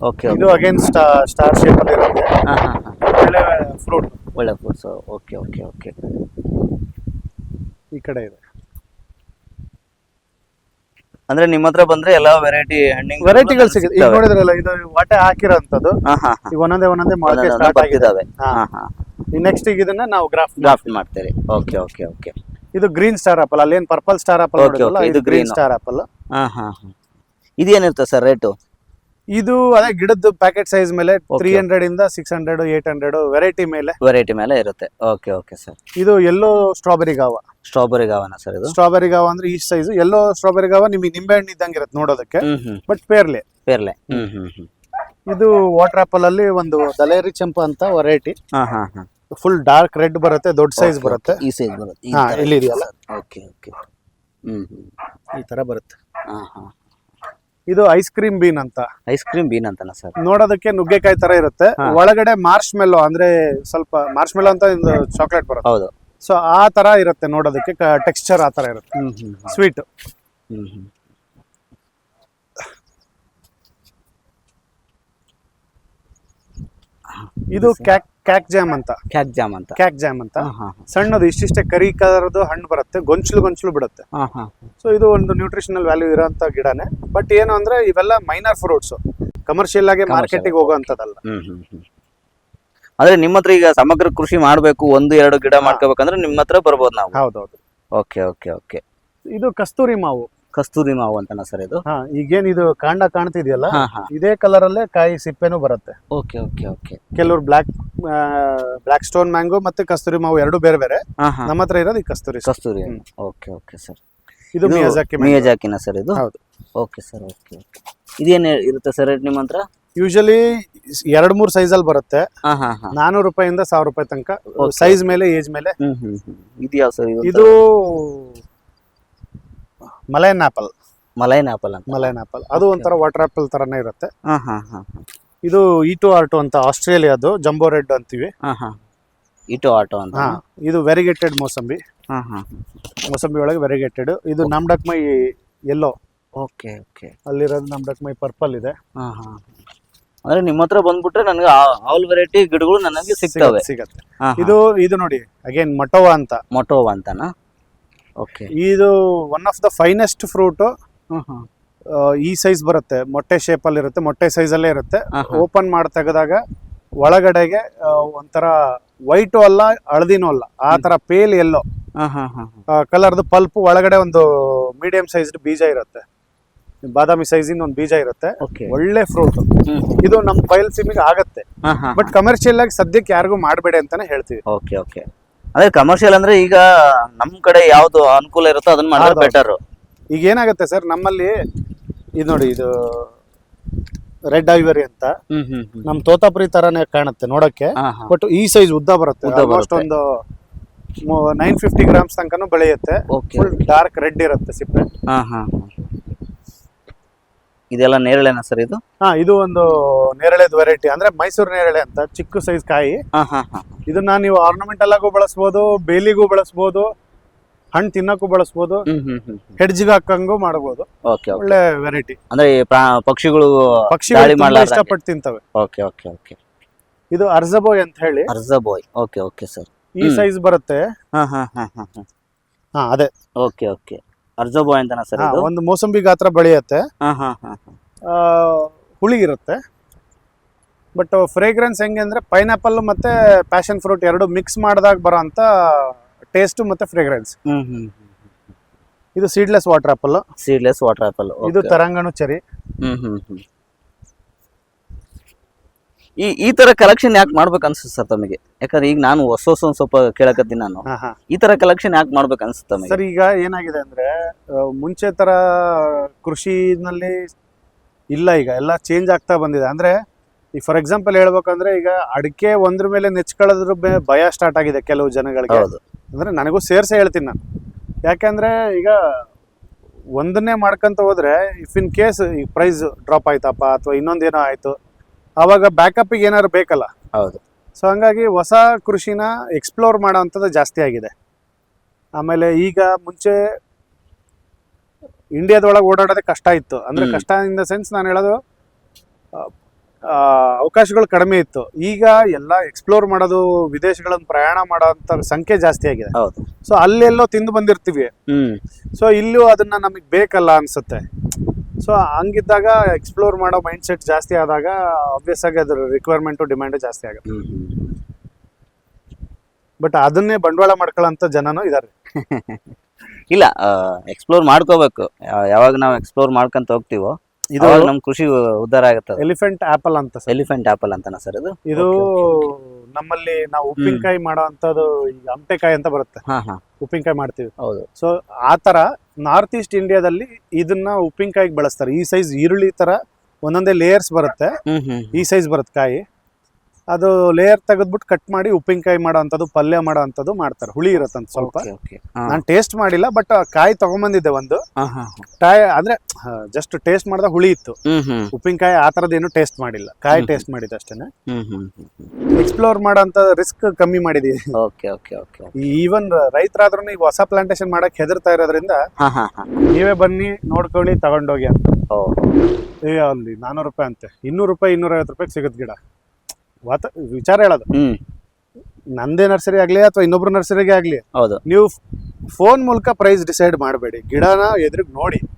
ಓಕೆ. ಇದು ಅಗೇನ್ ಸ್ಟಾರ್ ಶೇಪ್ ಅಲ್ಲಿ ಇರುತ್ತೆ. ಹಾ ಹಾ ಹಾ. ಒಳ್ಳೆ ಫ್ರೂಟ್. ಒಳ್ಳೆ ಫ್ರೂಟ್ಸ್. Okay okay okay. ಈ ಕಡೆ ಇದೆ. ಅಂದ್ರೆ ನಿಮ್ಮ ಹತ್ರ ಬಂದ್ರೆ ಎಲ್ಲಾ ವೆರೈಟಿ ಹಣ್ಣಿನ ವೆರೈಟಿಗಳು ಸಿಗುತ್ತೆ. ಈಗ ನೋಡಿದ್ರಲ್ಲ, ಇದು ವಾಟೆ ಹಾಕಿರೋಂಥದ್ದು. ಹಾ ಹಾ. ಈಗ ಒಂದೊಂದೇ ಮೊಳಕೆ ಸ್ಟಾರ್ಟ್ ಆಗಿದಾವೆ. ಹಾ ಹಾ. ನೆಕ್ಸ್ಟ್ ಈಗ ಇದನ್ನ ನಾವು ಗ್ರಾಫ್ಟ್ ಮಾಡ್ತೀರಿ. Okay okay okay. ಇದು ಗ್ರೀನ್ ಸ್ಟಾರ್ ಆಪಲ್. ಅಲ್ಲಿ ಏನ್ ಪರ್ಪಲ್ ಸ್ಟಾರ್ ಆಪಲ್ Okay, ನೋಡಿದ್ರಲ್ಲ, okay, ಇದು ಇದು ಗ್ರೀನ್ green. Star apple. ಹಾ ಹಾ ಹಾ. ಇದೇನಿರುತ್ತೆ ಸರ್ ರೇಟು? ಇದು ಅದೇ ಗಿಡದ ಪ್ಯಾಕೆಟ್ ಸೈಜ್ ಮೇಲೆ Okay. 300 ಇಂದ 600 800 ವೆರೈಟಿ ಮೇಲೆ. ವೆರೈಟಿ ಮೇಲೆ ಇರುತ್ತೆ. Okay okay sir. ಇದು ಎಲ್ಲೋ ಸ್ಟ್ರಾಬೆರಿ ಗಾವ. ಸ್ಟ್ರಾಬೆರಿ ಗಾವನ ಸರ್ ಇದು? ಸ್ಟ್ರಾಬೆರಿ ಗಾವ ಅಂದ್ರೆ ಈ ಸೈಜ್. ಎಲ್ಲೋ ಸ್ಟ್ರಾಬೆರಿ ಗಾವ ನಿಮಗೆ ನಿಂಬೆ ಹಣ್ಣು ಇದ್ದಂಗೆ ಇರುತ್ತೆ ನೋಡೋದಕ್ಕೆ, ಬಟ್ ಪೇರ್ಲೆ. ಪೇರ್ಲೆ. ಇದು ವಾಟರ್ ಆಪಲ್ ಅಲ್ಲಿ ಒಂದು ದಲೇರಿ ಚಂಪಾ ಅಂತ ವೆರೈಟಿ. ಹಾ ಹಾ ಹಾ. ಫುಲ್ ಡಾರ್ಕ್ ರೆಡ್ ಬರುತ್ತೆ, ದೊಡ್ಡ ಸೈಜ್ ಬರುತ್ತೆ. ಈ ಸೈಜ್ ಬರುತ್ತೆ. ಹಾ, ಇಲ್ಲಿ ಇದೆಯಲ್ಲ. Okay okay. ಈ ತರ ಬರುತ್ತೆ. ಹಾ ಹಾ. ಇದು ಐಸ್ ಕ್ರೀಮ್ ಬೀನ್ ಅಂತ. ಐಸ್ ಕ್ರೀಮ್ ಬೀನ್ ಅಂತನಾ ಸರ್? ನೋಡೋದಕ್ಕೆ ನುಗ್ಗೆಕಾಯಿ ತರ ಇರುತ್ತೆ. ಹಾ. ಒಳಗಡೆ ಮಾರ್ಶ್ ಮೆಲ್ಲೋ ಅಂದ್ರೆ ಸ್ವಲ್ಪ ಮಾರ್ಶ್ ಮೆಲ್ಲೋ ಅಂತ ಒಂದು ಚಾಕ್ಲೇಟ್ ಬರುತ್ತೆ. ಹೌದು. ಸೊ ಆ ತರ ಇರುತ್ತೆ ನೋಡೋದಕ್ಕೆ, ಟೆಕ್ಸ್ಚರ್ ಆ ತರ ಇರುತ್ತೆ. ಸ್ವೀಟ್. ಇದು ಕ್ಯಾಕ್ ಜಾಮ್ ಅಂತ. ಕ್ಯಾಕ್ ಜಾಮ್ ಅಂತ. ಕ್ಯಾಕ್ ಜಾಮ್ ಅಂತ. ಹಾ ಹಾ ಸಣ್ಣದು ಇಷ್ಟಿಷ್ಟೇ ಕರಿ ಕಲರ್ದು ಹಣ್ಣು ಬರುತ್ತೆ, ಗೊಂಚಲು ಬಿಡುತ್ತೆ. ಹಾ ಹಾ. ಸೊ ಇದು ಒಂದು ನ್ಯೂಟ್ರಿಷನಲ್ ವ್ಯಾಲ್ಯೂ ಇರೋಂತ ಗಿಡನೇ. ಬಟ್ ಏನು ಅಂದ್ರೆ ಇವೆಲ್ಲ ಮೈನರ್ ಫ್ರೂಟ್ಸ್, ಕಮರ್ಷಿಯಲ್ ಆಗಿ ಮಾರ್ಕೆಟಿಗೆ ಹೋಗುವಂತದಲ್ಲ. ಅಂದ್ರೆ ನಿಮ್ಮ ಹತ್ರ ಈಗ ಸಮಗ್ರ ಕೃಷಿ ಮಾಡ್ಬೇಕು, 1-2 ಗಿಡ ಮಾಡ್ಕೋಬೇಕಂದ್ರೆ ನಿಮ್ಮ ಹತ್ರ ಬರ್ಬೋದು ನಾವು? ಹೌದೌದು. Okay okay okay. ಇದು ಕಸ್ತೂರಿ ಮಾವು. ಕಸ್ತೂರಿ ಮಾವು ಅಂತನಾ ಸರ್ ಇದು? ಹಾ, ಈಗೇನ್ ಇದು ಕಾಂಡ ಕಾಣ್ತಿದ್ಯಲ್ಲ, ಹಾ ಹಾ. ಇದೇ ಕಲರ್ ಅಲ್ಲೇ ಕಾಯಿ ಸಿಪ್ಪೆನೂ ಬರುತ್ತೆ. Okay okay okay. ಕೆಲವರು ಬ್ಲಾಕ್ ಸ್ಟೋನ್ ಮ್ಯಾಂಗೋ ಮತ್ತೆ ಕಸ್ತೂರಿ ಮಾವು ಎರಡು ಬೇರೆ ಬೇರೆ. ಹಾ ಹಾ. ನಮ್ಮ ಹತ್ರ ಇರೋದು ಈ ಕಸ್ತೂರಿ. ಕಸ್ತೂರಿ. Okay okay sir. ಇದು ಮಿಯಾಜಾಕಿ. ಮಿಯಾಜಾಕಿನ ಸರ್ ಇದು? ಹೌದು. Okay sir. Okay okay. ಇದೇನು ಇರುತ್ತೆ ಸರ್ ರೇಟ್ ನಿಮ್ಮ ಹತ್ರ? ಯೂಶಲಿ 2-3 ಸೈಜ್ ಅಲ್ಲಿ ಬರುತ್ತೆ. ಹಾ ಹಾ ಹಾ. 400 ರೂಪಾಯಿಂದ 1000 ರೂಪಾಯಿ ತನಕ, Okay. ಸೈಜ್ ಮೇಲೆ, ಏಜ್ ಮೇಲೆ. ಇದು ಯಾವ ಸರ್? ಇದು ಮಲೈನ್ ಆಪಲ್. ಮಲೈನ್ ಆಪಲ್ ಅಂತ? ಮಲೈನ್ ಆಪಲ್ ಅದು ಒಂಥರ ವಾಟರ್ ಆಪಲ್ ತರನೇ ಇರುತ್ತೆ. ಹಾ ಹಾ ಹಾ. ಇದು ಇಟು ಆರ್ಟು ಅಂತ, ಆಸ್ಟ್ರೇಲಿಯಾದು ಜಂಬೋ ರೆಡ್ ಅಂತೀವಿ. ಹಾ ಹಾ. ಇಟು ಆಟೋ ಅಂತ? ಹಾ, ಇದು ವೆರಿಗೇಟೆಡ್ ಮೋಸಂಬಿ. ಹಾ ಹಾ. ಮೋಸಂಬಿ ಒಳಗೆ ವೆರಿಗೇಟೆಡ್. ಇದು ನಾಮ್ಡಕ್ಮೈ ಎಲ್ಲೋ. Okay okay. ಅಲ್ಲಿರೋದು ನಾಮ್ಡಕ್ಮೈ ಪರ್ಪಲ್ ಇದೆ. ಹಾ ಹಾ. ಅಂದ್ರೆ ನಿಮ್ಮ ಹತ್ರ ಬಂದ್ಬಿಟ್ರೆ ನನಗೆ ಆಲ್ ವೆರೈಟಿ ಗಿಡಗಳು ನನಗೆ ಸಿಗ್ತವೆ? ಸಿಗತ್ತೆ. ಇದು ನೋಡಿ ಅಗೇನ್ ಮಟೋವಾ ಅಂತ. ಮೊಟೋವಾ ಅಂತನಾ? ಓಕೆ. ಇದು one of the finest fruit. ಈ ಸೈಜ್ ಬರುತ್ತೆ, ಮೊಟ್ಟೆ ಶೇಪ್ ಅಲ್ಲಿ ಇರುತ್ತೆ, ಮೊಟ್ಟೆ ಸೈಜ್ ಅಲ್ಲೇ ಇರುತ್ತೆ. ಓಪನ್ ಮಾಡಿ ತೆಗೆದಾಗ ಒಳಗಡೆಗೆ ಒಂಥರ ವೈಟು ಅಲ್ಲ, ಹಳದಿನೂ ಅಲ್ಲ, ಆ ತರ ಪೇಲ್ ಎಲ್ಲೋ ಕಲರ್ದು ಪಲ್ಪ್. ಒಳಗಡೆ ಒಂದು ಮೀಡಿಯಂ ಸೈಜ್ ಬೀಜ ಇರುತ್ತೆ, ಬಾದಾಮಿ ಸೈಜಿನ ಒಂದು ಬೀಜ ಇರುತ್ತೆ. ಒಳ್ಳೆ ಫ್ರೂಟ್ ಇದು. ನಮ್ ಬಯಲ್ ಸೀಮಿಗೆ ಆಗತ್ತೆ, ಬಟ್ ಕಮರ್ಷಿಯಲ್ ಆಗಿ ಸದ್ಯಕ್ಕೆ ಯಾರಿಗೂ ಮಾಡಬೇಡಿ ಅಂತಾನೆ ಹೇಳ್ತೀವಿ. Okay okay. ಅದೇ ಕಮರ್ಷಿಯಲ್ ಅಂದ್ರೆ ಈಗ ನಮ್ ಕಡೆ ಯಾವ್ದು ಅನುಕೂಲ ಇರುತ್ತೋ ಅದನ್ನ ಮಾಡಿದ್ರೆ ಬೆಟರ್. ಈಗ ಏನಾಗುತ್ತೆ ಸರ್, ನಮ್ಮಲ್ಲಿ ಇದು ನೋಡಿ, ಇದು ರೆಡ್ ಐವರಿ ಅಂತ ನಮ್ ತೋತಾಪುರಿ ತರಾನೇ ಕಾಣುತ್ತೆ ನೋಡಕ್ಕೆ, ಬಟ್ ಈ ಸೈಜ್ ಉದ್ದ ಬರುತ್ತೆ. ಆಲ್ಮೋಸ್ಟ್ ಒಂದು 950 ಗ್ರಾಮ್ಸ್ ತನಕನೂ ಬೆಳೆಯುತ್ತೆ. ಫುಲ್ ಡಾರ್ಕ್ ರೆಡ್ ಇರುತ್ತೆ ಸಿಪ್ಪೆ. ಇದೆಲ್ಲ ನೇರಳೆನಾ ಸರ್ ಇದು? ಹಾ, ಇದು ಒಂದು ನೇರಳೆದ ವೆರೈಟಿ, ಅಂದ್ರೆ ಮೈಸೂರು ನೇರಳೆ ಅಂತ, ಚಿಕ್ಕ ಸೈಜ್ ಕಾಯಿ. ಇದನ್ನ ನೀವು ಆರ್ನಮೆಂಟಲ್ ಆಗು ಬಳಸಬಹುದು, ಬೇಲಿಗೂ ಬಳಸಬಹುದು, ಹಣ್ಣು ತಿನ್ನಕ್ಕೂ ಬಳಸಬಹುದು, ಹೆಡ್ಜ್ಗೆ ಹಾಕಂಗೂ ಮಾಡಬಹುದು. ಒಳ್ಳೆ ವೆರೈಟಿ. ಅಂದ್ರೆ ಪಕ್ಷಿಗಳು ಇಷ್ಟಪಟ್ಟು ತಿಂತವೆ. Okay okay okay. ಇದು ಅರ್ಜಬೋಯ್ ಅಂತ ಹೇಳಿ. ಅರ್ಜಬೋಯ್. Okay okay sir. ಈ ಸೈಜ್ ಬರುತ್ತೆ. ಅದೇ. Okay okay. ಅರ್ಜಬೋಯ್ ಅಂತನಾ ಸರ್ ಇದು? ಒಂದು ಮೋಸಂಬಿ ಗಾತ್ರ ಬೆಳೆಯುತ್ತೆ. ಹುಳಿ ಇರುತ್ತೆ, ಬಟ್ ಫ್ರೇಗ್ರೆನ್ಸ್ ಹೆಂಗೆ ಅಂದ್ರೆ ಪೈನಾಪಲ್ ಮತ್ತೆ ಪ್ಯಾಷನ್ ಫ್ರೂಟ್ ಎರಡು ಮಿಕ್ಸ್ ಮಾಡಿದಾಗ ಬರೋ ಅಂತ ಟೇಸ್ಟ್ ಮತ್ತೆ ಫ್ರೇಗ್ರೆನ್ಸ್. ಇದು seedless water apple. Seedless water apple. ಇದು ತರಂಗಣು ಚೆರಿ. ಈ ತರ ಕಲೆಕ್ಷನ್ ಯಾಕೆ ಮಾಡ್ಬೇಕು ಅನ್ಸುತ್ತೆ ಸರ್ ತಮಗೆ? ಯಾಕಂದ್ರೆ ಈಗ ನಾನು ಹೊಸ ಒಂದ್ ಸ್ವಲ್ಪ ಕೇಳಕತ್ತೀನಿ ನಾನು, ಈ ತರ ಕಲೆಕ್ಷನ್ ಯಾಕೆ ಮಾಡ್ಬೇಕು ಅನ್ಸುತ್ತೆ ತಮಗೆ? ಸರ್ ಈಗ ಏನಾಗಿದೆ ಅಂದ್ರೆ ಮುಂಚೆ ತರ ಕೃಷಿನಲ್ಲಿ ಇಲ್ಲ, ಈಗ ಎಲ್ಲ ಚೇಂಜ್ ಆಗ್ತಾ ಬಂದಿದೆ. ಅಂದ್ರೆ ಈಗ ಫಾರ್ ಎಕ್ಸಾಂಪಲ್ ಹೇಳ್ಬೇಕಂದ್ರೆ ಈಗ ಅಡಿಕೆ ಒಂದ್ರ ಮೇಲೆ ನೆಚ್ಕೊಳ್ಳೋದ್ರ ಭಯ ಸ್ಟಾರ್ಟ್ ಆಗಿದೆ ಕೆಲವು ಜನಗಳಿಗೆ. ಅಂದ್ರೆ ನನಗೂ ಸೇರ್ಸೆ ಹೇಳ್ತೀನಿ ನಾನು. ಯಾಕೆಂದ್ರೆ ಈಗ ಒಂದನ್ನೇ ಮಾಡ್ಕೊಂತ ಹೋದ್ರೆ ಇಫ್ ಇನ್ ಕೇಸ್ ಈ ಪ್ರೈಸ್ ಡ್ರಾಪ್ ಆಯ್ತಪ್ಪ ಅಥವಾ ಇನ್ನೊಂದೇನೋ ಆಯ್ತು, ಅವಾಗ ಬ್ಯಾಕಪ್ಗೆ ಏನಾದ್ರು ಬೇಕಲ್ಲ. ಹೌದು. ಸೊ ಹಂಗಾಗಿ ಹೊಸ ಕೃಷಿನ ಎಕ್ಸ್ಪ್ಲೋರ್ ಮಾಡೋ ಅಂಥದ್ದು ಜಾಸ್ತಿ ಆಗಿದೆ. ಆಮೇಲೆ ಈಗ ಮುಂಚೆ ಇಂಡಿಯಾದೊಳಗೆ ಓಡಾಡೋದೇ ಕಷ್ಟ ಇತ್ತು. ಅಂದ್ರೆ ಕಷ್ಟ ಇನ್ ದ ಸೆನ್ಸ್ ನಾನು ಹೇಳೋದು ಅವಕಾಶಗಳು ಕಡಿಮೆ ಇತ್ತು. ಈಗ ಎಲ್ಲ ಎಕ್ಸ್ಪ್ಲೋರ್ ಮಾಡೋದು, ವಿದೇಶಗಳನ್ನು ಪ್ರಯಾಣ ಮಾಡೋಂಥ ಸಂಖ್ಯೆ ಜಾಸ್ತಿ ಆಗಿದೆ. ಹೌದು. ಸೊ ಅಲ್ಲೆಲ್ಲೋ ತಿಂದು ಬಂದಿರ್ತೀವಿ. ಸೊ ಇಲ್ಲೂ ಅದನ್ನ ನಮಗೆ ಬೇಕಲ್ಲ ಅನ್ಸುತ್ತೆ. ಸೊ ಹಂಗಿದ್ದಾಗ ಎಕ್ಸ್ಪ್ಲೋರ್ ಮಾಡೋ ಮೈಂಡ್ ಸೆಟ್ ಜಾಸ್ತಿ ಆದಾಗ ಆಬ್ವಿಯಸ್ ಆಗಿ ಅದ್ರ ರಿಕ್ವೈರ್ಮೆಂಟು ಡಿಮ್ಯಾಂಡು ಜಾಸ್ತಿ ಆಗುತ್ತೆ. ಬಟ್ ಅದನ್ನೇ ಬಂಡವಾಳ ಮಾಡ್ಕೊಳ್ಳೋಂಥ ಜನನೂ ಇದಾರೆ. ಇಲ್ಲ, ಎಕ್ಸ್ಪ್ಲೋರ್ ಮಾಡ್ಕೋಬೇಕು. ಯಾವಾಗ ನಾವು ಎಕ್ಸ್ಪ್ಲೋರ್ ಮಾಡ್ಕೊಂತ ಹೋಗ್ತೀವೋ ಇದು ನಮ್ ಕೃಷಿ ಉದ್ಧಾರ ಆಗುತ್ತೆ. ಎಲಿಫೆಂಟ್ ಆಪಲ್ ಅಂತ ಸರ್. ಎಲಿಫೆಂಟ್ ಆಪಲ್ ಅಂತನಾ ಸರ್ ಇದು? ಇದು ನಮ್ಮಲ್ಲಿ ನಾವು ಉಪ್ಪಿನಕಾಯಿ ಮಾಡೋ ಅಂತದ್ದು ಈಗ ಅಮಟೆಕಾಯಿ ಅಂತ ಬರುತ್ತೆ. ಉಪ್ಪಿನಕಾಯಿ ಮಾಡ್ತೀವಿ. ಹೌದು. ಸೊ ಆ ತರ ನಾರ್ತ್ ಈಸ್ಟ್ ಇಂಡಿಯಾದಲ್ಲಿ ಇದನ್ನ ಉಪ್ಪಿನಕಾಯಿಗೆ ಬಳಸ್ತಾರೆ. ಈ ಸೈಜ್ ಈರುಳ್ಳಿ ತರ ಒಂದೊಂದೇ ಲೇಯರ್ಸ್ ಬರುತ್ತೆ. ಈ ಸೈಜ್ ಬರುತ್ತೆ ಕಾಯಿ. ಅದು ಲೇಯರ್ ತೆಗೆದ್ಬಿಟ್ಟು ಕಟ್ ಮಾಡಿ ಉಪ್ಪಿನಕಾಯಿ ಮಾಡೋ ಅಂಥದ್ದು, ಪಲ್ಯ ಮಾಡೋ ಅಂಥದ್ದು ಮಾಡ್ತಾರೆ. ಹುಳಿ ಇರತ್ತಂತ ಸ್ವಲ್ಪ. ನಾನು ಟೇಸ್ಟ್ ಮಾಡಿಲ್ಲ, ಬಟ್ ಕಾಯಿ ತಗೊಂಬಂದಿದ್ದೆ ಒಂದು. ಕಾಯಿ ಅಂದ್ರೆ ಜಸ್ಟ್ ಟೇಸ್ಟ್ ಮಾಡಿದ ಹುಳಿ ಇತ್ತು. ಉಪ್ಪಿನಕಾಯಿ ಆ ಥರದ್ದೇನು ಟೇಸ್ಟ್ ಮಾಡಿಲ್ಲ, ಕಾಯಿ ಟೇಸ್ಟ್ ಮಾಡಿದ್ದೆ ಅಷ್ಟೇನೆ. ಎಕ್ಸ್ಪ್ಲೋರ್ ಮಾಡೋ ಅಂತ ರಿಸ್ಕ್ ಕಮ್ಮಿ ಮಾಡಿದೀವಿ. ಈವನ್ ರೈತರಾದ್ರೂ ಈಗ ಹೊಸ ಪ್ಲಾಂಟೇಶನ್ ಮಾಡಕ್ ಹೆದರ್ತಾ ಇರೋದ್ರಿಂದ ನೀವೇ ಬನ್ನಿ ನೋಡ್ಕೊಳ್ಳಿ ತಗೊಂಡೋಗಿ ಅಂತ. ಅಲ್ಲಿ 400 ರೂಪಾಯಿ ಅಂತೆ, 200 ರೂಪಾಯಿ 250 ರೂಪಾಯಿಗೆ ಸಿಗುತ್ತೆ ಗಿಡ. ವಿಚಾರ ಹೇಳೋದು, ನಂದೇ ನರ್ಸರಿ ಆಗ್ಲಿ ಅಥವಾ ಇನ್ನೊಬ್ರು ನರ್ಸರಿಗೆ ಆಗ್ಲಿ, ನೀವು ಫೋನ್ ಮೂಲಕ ಪ್ರೈಸ್ ಡಿಸೈಡ್ ಮಾಡಬೇಡಿ. ಗಿಡನ ಎದುರಿಗೆ ನೋಡಿ,